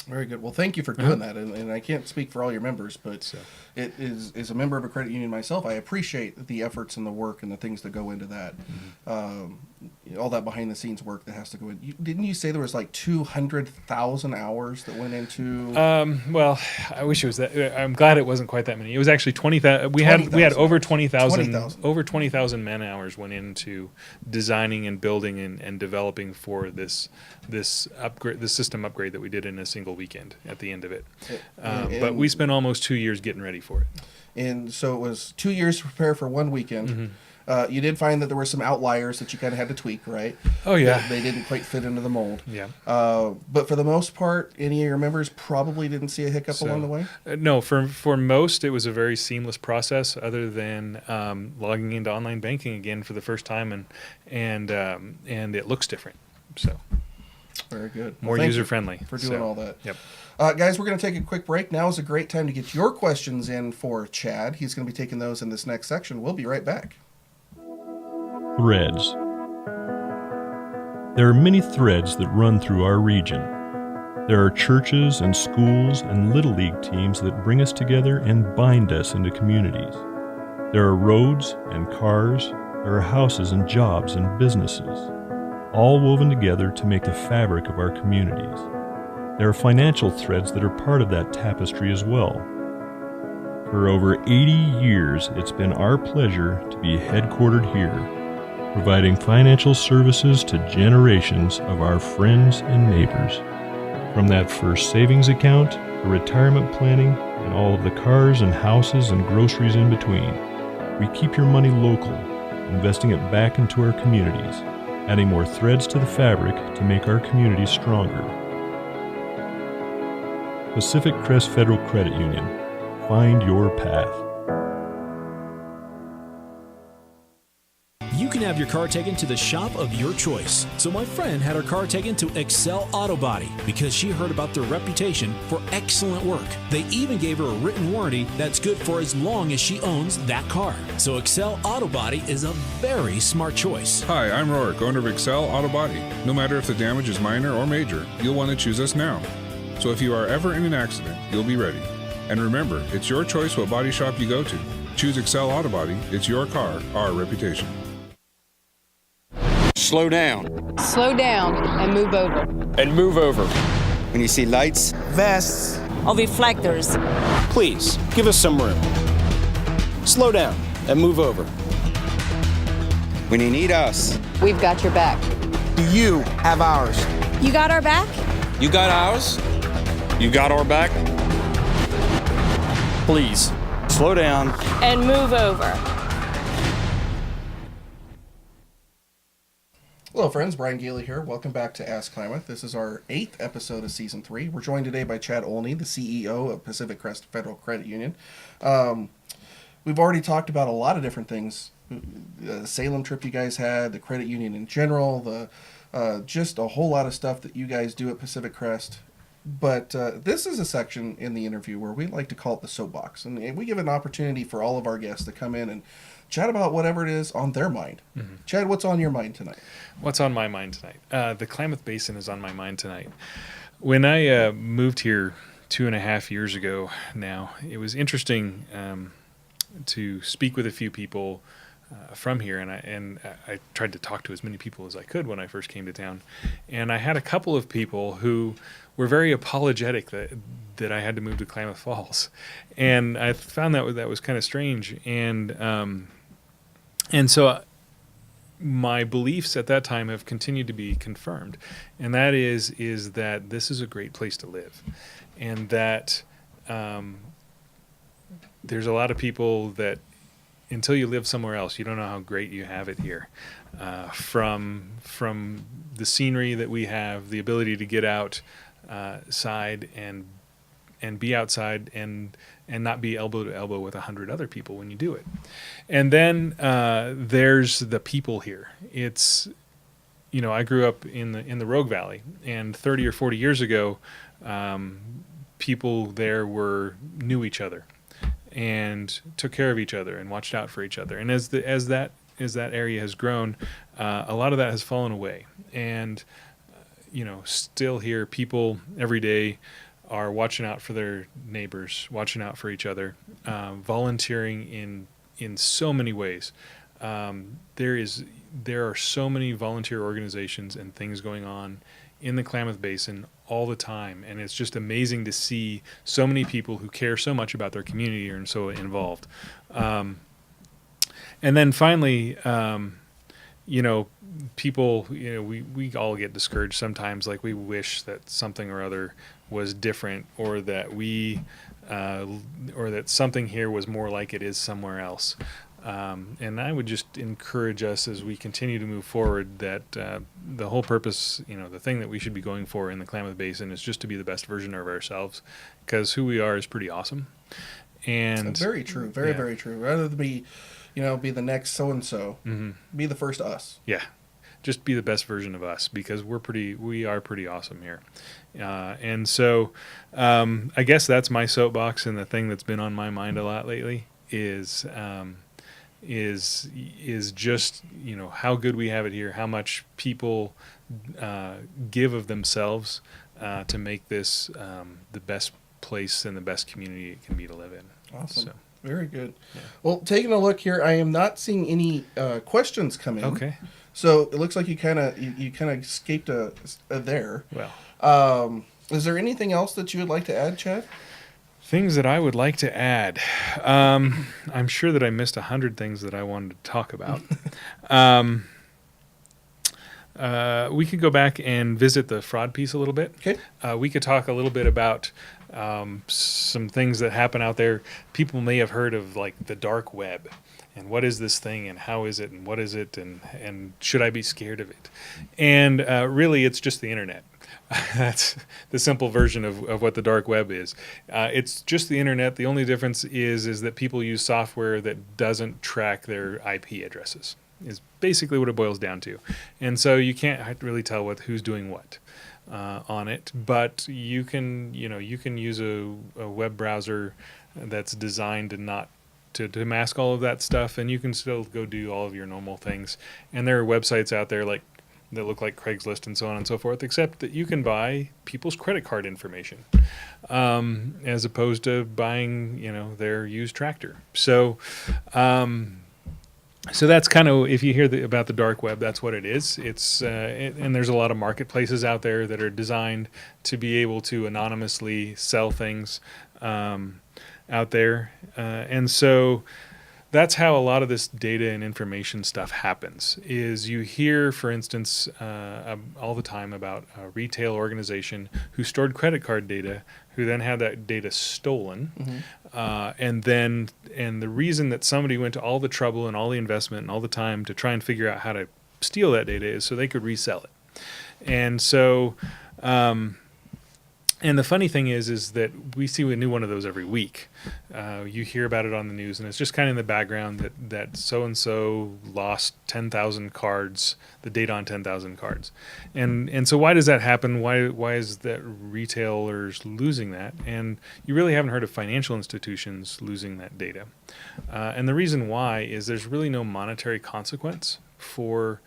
Very good. Well, thank you for doing that. And I can't speak for all your members, but it is, as a member of a credit union myself, I appreciate the efforts and the work and the things that go into that. All that behind the scenes work that has to go in. Didn't you say there was like 200,000 hours that went into? Well, I wish it was that. I'm glad it wasn't quite that many. It was actually 20,000. We had over 20,000 man hours went into designing and building and developing for this system upgrade that we did in a single weekend at the end of it. But we spent almost 2 years getting ready for it. And so it was 2 years to prepare for one weekend. Mm-hmm. You did find that there were some outliers that you kind of had to tweak, right? Oh, yeah. They didn't quite fit into the mold. Yeah. But for the most part, any of your members probably didn't see a hiccup along the way? No, for most, it was a very seamless process, other than logging into online banking again for the first time, and it looks different. So very good. More user-friendly. For doing all that. Yep. Guys, we're going to take a quick break. Now is a great time to get your questions in for Chad. He's going to be taking those in this next section. We'll be right back. Threads. There are many threads that run through our region. There are churches and schools and little league teams that bring us together and bind us into communities. There are roads and cars. There are houses and jobs and businesses, all woven together to make the fabric of our communities. There are financial threads that are part of that tapestry as well. For over 80 years, it's been our pleasure to be headquartered here, providing financial services to generations of our friends and neighbors. From that first savings account, to retirement planning, and all of the cars and houses and groceries in between, we keep your money local, investing it back into our communities, adding more threads to the fabric to make our communities stronger. Pacific Crest Federal Credit Union. Find your path. You can have your car taken to the shop of your choice. So my friend had her car taken to Excel Auto Body because she heard about their reputation for excellent work. They even gave her a written warranty that's good for as long as she owns that car. So Excel Auto Body is a very smart choice. Hi, I'm Rourke, owner of Excel Auto Body. No matter if the damage is minor or major, you'll want to choose us now. So if you are ever in an accident, you'll be ready. And remember, it's your choice what body shop you go to. Choose Excel Auto Body. It's your car, our reputation. Slow down. Slow down and move over. And move over. When you see lights, Vests. Or reflectors. Please, give us some room. Slow down and move over. when you need us. We've got your back. Do you have ours? You got our back? You got ours? You got our back? Please. Slow down. And move over. Hello, friends. Brian Gailey here. Welcome back to Ask Klamath. This is our 8th episode of Season 3. We're joined today by Chad Olney, the CEO of Pacific Crest Federal Credit Union. We've already talked about a lot of different things. The Salem trip you guys had, the credit union in general, the just a whole lot of stuff that you guys do at Pacific Crest. But this is a section in the interview where we like to call it the soapbox. And we give an opportunity for all of our guests to come in and chat about whatever it is on their mind. Mm-hmm. Chad, what's on your mind tonight? What's on my mind tonight? The Klamath Basin is on my mind tonight. When I moved here 2.5 years ago now, it was interesting to speak with a few people from here, and I tried to talk to as many people as I could when I first came to town. And I had a couple of people who were very apologetic that I had to move to Klamath Falls, and I found that was kind of strange. And so my beliefs at that time have continued to be confirmed, and that is that this is a great place to live, and that there's a lot of people that until you live somewhere else, you don't know how great you have it here. From the scenery that we have, the ability to get outside and be outside and not be elbow to elbow with 100 other people when you do it. And then there's the people here. It's, I grew up in the Rogue Valley, and 30 or 40 years ago, people there knew each other and took care of each other and watched out for each other. And as that area has grown, a lot of that has fallen away. And still here, people every day are watching out for their neighbors, watching out for each other, volunteering in so many ways. There are so many volunteer organizations and things going on in the Klamath Basin all the time, and it's just amazing to see so many people who care so much about their community and so involved. And then finally, people, we all get discouraged sometimes, like we wish that something or other was different, or that or that something here was more like it is somewhere else. And I would just encourage us as we continue to move forward that the whole purpose, the thing that we should be going for in the Klamath Basin is just to be the best version of ourselves, because who we are is pretty awesome. And very true, very true. Rather than be the next so-and-so, be the first us. Yeah, just be the best version of us, because we are pretty awesome here. And so I guess that's my soapbox, and the thing that's been on my mind a lot lately is just how good we have it here, how much people give of themselves to make this the best place and the best community it can be to live in. Awesome. So, very good. Yeah. Well, taking a look here, I am not seeing any questions come in. Okay. So it looks like you kind of escaped there. Well, is there anything else that you would like to add, Chad? Things that I would like to add. I'm sure that I missed 100 things that I wanted to talk about. We could go back and visit the fraud piece a little bit. Okay. We could talk a little bit about some things that happen out there. People may have heard of, like, the dark web, and what is this thing, and how is it, and what is it, and should I be scared of it? And really, it's just the internet. That's the simple version of what the dark web is. It's just the internet. The only difference is that people use software that doesn't track their IP addresses. is basically what it boils down to. And so you can't really tell who's doing what on it, but you can use a web browser that's designed to mask all of that stuff, and you can still go do all of your normal things. And there are websites out there that look like Craigslist and so on and so forth, except that you can buy people's credit card information as opposed to buying their used tractor. So so that's kind of, if you hear about the dark web, that's what it is. And there's a lot of marketplaces out there that are designed to be able to anonymously sell things out there. And so that's how a lot of this data and information stuff happens, is you hear, for instance, all the time about a retail organization who stored credit card data, who then had that data stolen. And the reason that somebody went to all the trouble and all the investment and all the time to try and figure out how to steal that data is so they could resell it. And so, and the funny thing is that we see a new one of those every week. You hear about it on the news, and it's just kind of in the background that so-and-so lost 10,000 cards, the data on 10,000 cards. And so why does that happen? Why is that retailers losing that? And you really haven't heard of financial institutions losing that data. And the reason why is there's really no monetary consequence for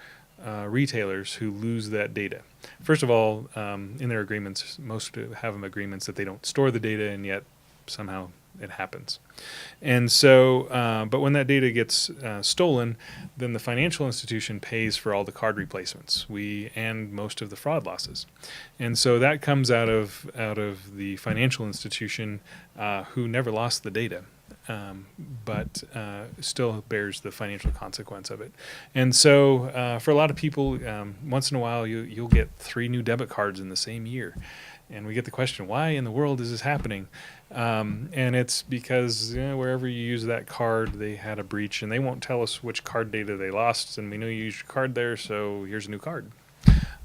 retailers who lose that data. First of all, in their agreements, most have agreements that they don't store the data, and yet somehow it happens. And so, but when that data gets stolen, then the financial institution pays for all the card replacements, and most of the fraud losses. And so that comes out of the financial institution who never lost the data. But still bears the financial consequence of it. And so for a lot of people, once in a while you'll get 3 new debit cards in the same year. And we get the question, why in the world is this happening? And it's because wherever you use that card, they had a breach, and they won't tell us which card data they lost, and we know you used your card there, so here's a new card.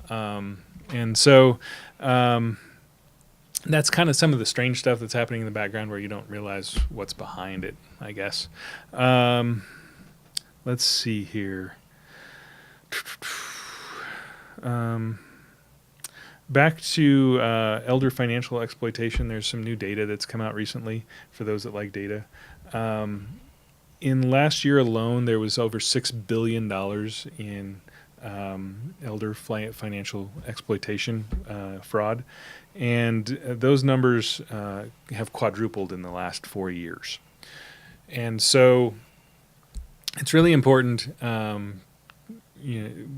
And so that's kind of some of the strange stuff that's happening in the background where you don't realize what's behind it, I guess. Let's see here. Back to elder financial exploitation, there's some new data that's come out recently for those that like data. In last year alone, there was over $6 billion in elder financial exploitation fraud. And those numbers have quadrupled in the last 4 years. And so it's really important.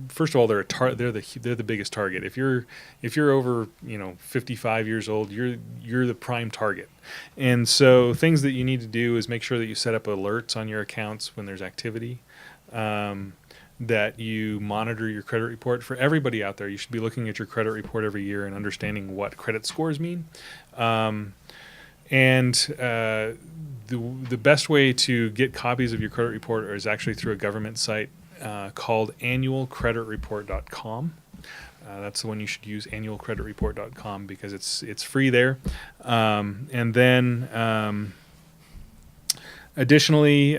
First of all, they're the biggest target. If you're over 55 years old, you're the prime target. And so things that you need to do is make sure that you set up alerts on your accounts when there's activity. That you monitor your credit report. For everybody out there, you should be looking at your credit report every year and understanding what credit scores mean. The best way to get copies of your credit report is actually through a government site called annualcreditreport.com. That's the one you should use, annualcreditreport.com, because it's free there. And then additionally,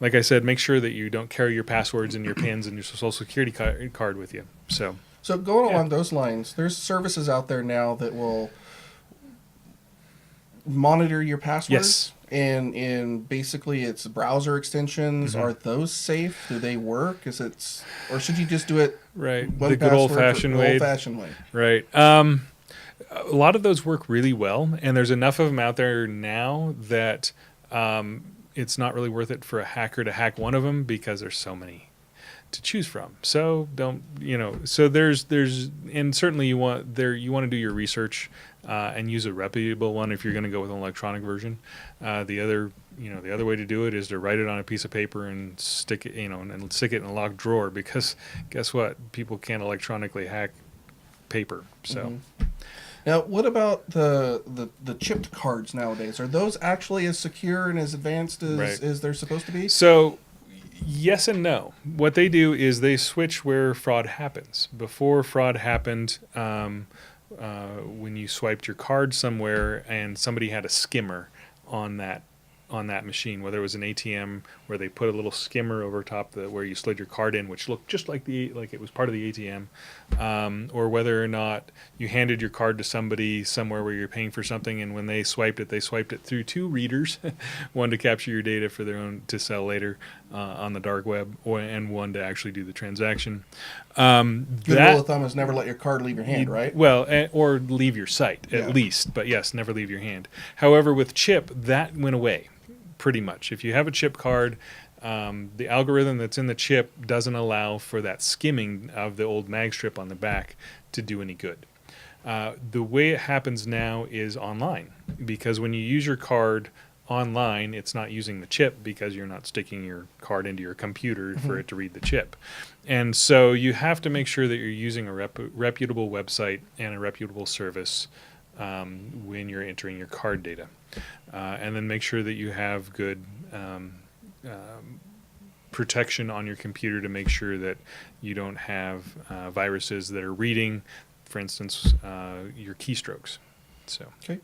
like I said, make sure that you don't carry your passwords and your PINs and your social security card with you. So going along those lines, there's services out there now that will monitor your passwords. Yes. And basically it's browser extensions. Mm-hmm. Are those safe? Do they work? Or should you just do it right one the good old-fashioned way? Right. A lot of those work really well, and there's enough of them out there now that it's not really worth it for a hacker to hack one of them, because there's so many to choose from. So so there's and certainly you want to do your research and use a reputable one if you're going to go with an electronic version. The other way to do it is to write it on a piece of paper and stick it, and stick it in a locked drawer, because guess what? People can't electronically hack paper. So. Mm-hmm. Now, what about the chipped cards nowadays? Are those actually as secure and as advanced as they're supposed to be? So, yes and no. What they do is they switch where fraud happens. Before, fraud happened when you swiped your card somewhere and somebody had a skimmer on that on that machine, whether it was an ATM where they put a little skimmer over top where you slid your card in, which looked just like it was part of the ATM, or whether or not you handed your card to somebody somewhere where you're paying for something, and when they swiped it through two readers, one to capture your data for their own to sell later on the dark web, and one to actually do the transaction. Good rule of thumb is never let your card leave your hand, right? Well, or leave your site at least, but yes, never leave your hand. However, with chip, that went away pretty much. If you have a chip card, the algorithm that's in the chip doesn't allow for that skimming of the old mag strip on the back to do any good. The way it happens now is online, because when you use your card online, it's not using the chip because you're not sticking your card into your computer for it to read the chip. And so you have to make sure that you're using a reputable website and a reputable service when you're entering your card data. And then make sure that you have good protection on your computer to make sure that you don't have viruses that are reading, for instance, your keystrokes. So. Okay.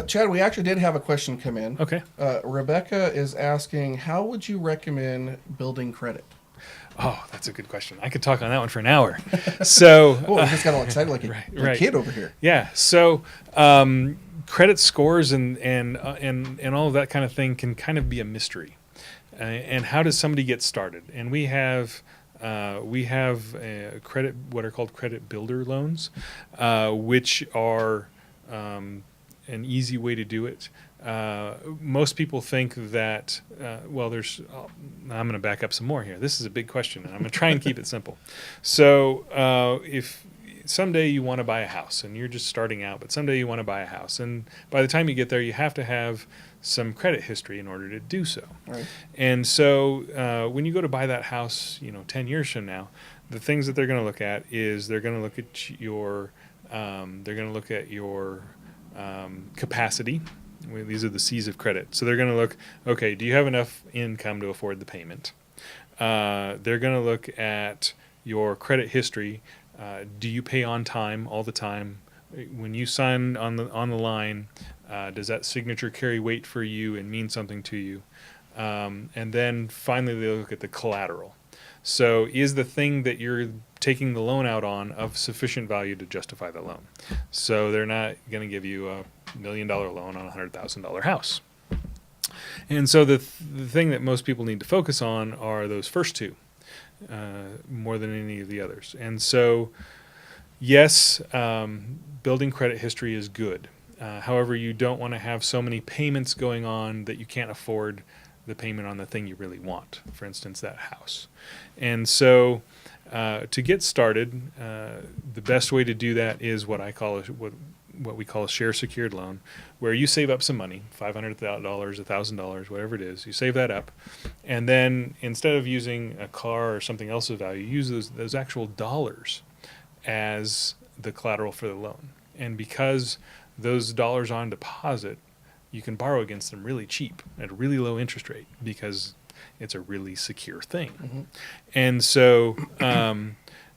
Chad, we actually did have a question come in. Okay. Rebecca is asking, how would you recommend building credit? Oh, that's a good question. I could talk on that one for an hour. So, I just got all excited like a kid over here. Yeah. So, credit scores and all of that kind of thing can kind of be a mystery. And how does somebody get started? And we have credit, what are called credit builder loans, which are an easy way to do it. Most people think that, I'm going to back up some more here. This is a big question, and I'm going to try and keep it simple. So if someday you want to buy a house, and you're just starting out, but someday you want to buy a house, and by the time you get there, you have to have some credit history in order to do so. Right. And so when you go to buy that house, 10 years from now, the things that they're going to look at is they're going to look at your capacity. These are the C's of credit. So they're going to look, okay, do you have enough income to afford the payment? They're going to look at your credit history. Do you pay on time all the time? When you sign on the line, does that signature carry weight for you and mean something to you? And then finally they look at the collateral. So is the thing that you're taking the loan out on of sufficient value to justify the loan? So they're not going to give you a $1 million loan on a $100,000 house. And so the thing that most people need to focus on are those first two, more than any of the others. And so, yes, building credit history is good. However, you don't want to have so many payments going on that you can't afford the payment on the thing you really want, for instance, that house. And so to get started, the best way to do that is what we call a share secured loan, where you save up some money, $500, $1,000, whatever it is, you save that up, and then instead of using a car or something else of value, you use those actual dollars as the collateral for the loan. And because those dollars on deposit, you can borrow against them really cheap at a really low interest rate because it's a really secure thing. Mm-hmm.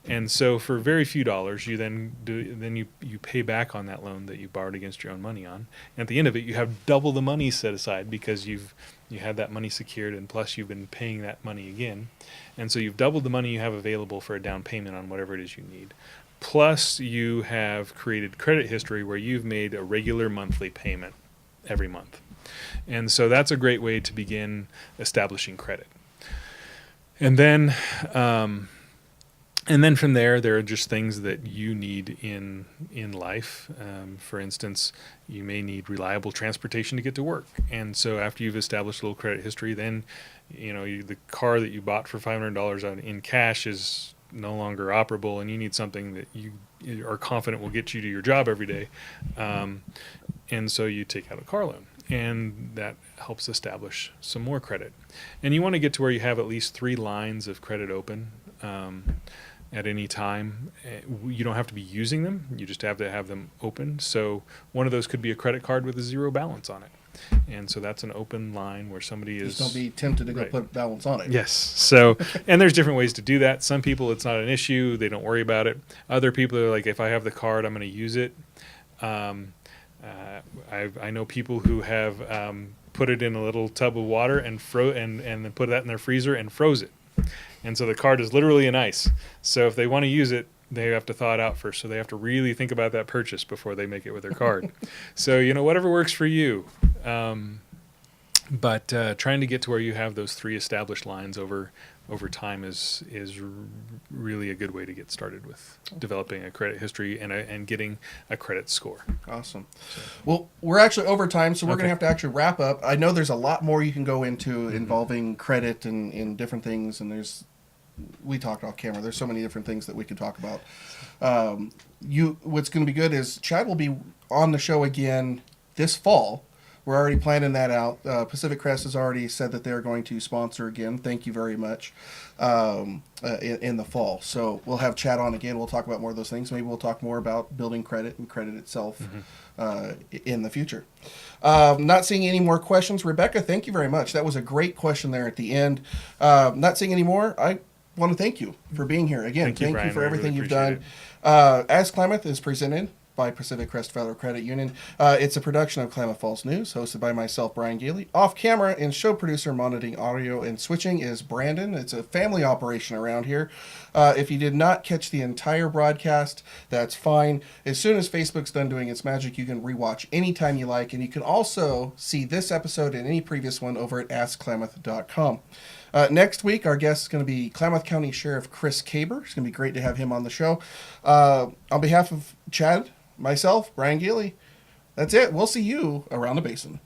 And so for very few dollars, you then you pay back on that loan that you borrowed against your own money on. And at the end of it, you have double the money set aside because you had that money secured, and plus you've been paying that money again. And so you've doubled the money you have available for a down payment on whatever it is you need. Plus you have created credit history where you've made a regular monthly payment every month. And so that's a great way to begin establishing credit. And then from there are just things that you need in life. For instance, you may need reliable transportation to get to work. And so after you've established a little credit history, then the car that you bought for $500 in cash is no longer operable, and you need something that you are confident will get you to your job every day. And so you take out a car loan, and that helps establish some more credit. And you want to get to where you have at least 3 lines of credit open at any time. You don't have to be using them. You just have to have them open. So one of those could be a credit card with a 0 balance on it. And so that's an open line where somebody is... Just don't be tempted to go put balance on it. Yes. So, and there's different ways to do that. Some people, it's not an issue. They don't worry about it. Other people are like, if I have the card, I'm going to use it. I know people who have put it in a little tub of water and then put that in their freezer and froze it. And so the card is literally in ice. So if they want to use it, they have to thaw it out first. So they have to really think about that purchase before they make it with their card. So, whatever works for you. But trying to get to where you have those 3 established lines over time is really a good way to get started with developing a credit history and getting a credit score. Awesome. Well, we're actually over time, so we're going to have to actually wrap up. I know there's a lot more you can go into involving credit and different things, and we talked off camera. There's so many different things that we could talk about. What's going to be good is Chad will be on the show again this fall. We're already planning that out. Pacific Crest has already said that they're going to sponsor again. Thank you very much. In the fall. So we'll have Chad on again. We'll talk about more of those things. Maybe we'll talk more about building credit and credit itself in the future. Not seeing any more questions. Rebecca, thank you very much. That was a great question there at the end. Not seeing any more. I want to thank you for being here. Again, thank you for everything you've done. As Klamath is presented by Pacific Crest Federal Credit Union. It's a production of Klamath Falls News, hosted by myself, Brian Gailey. Off camera and show producer monitoring audio and switching is Brandon. It's a family operation around here. If you did not catch the entire broadcast, that's fine. As soon as Facebook's done doing its magic, you can rewatch anytime you like, and you can also see this episode and any previous one over at AskKlamath.com. Next week, our guest is going to be Klamath County Sheriff Chris Caber. It's going to be great to have him on the show. On behalf of Chad, myself, Brian Gailey, that's it. We'll see you around the basin.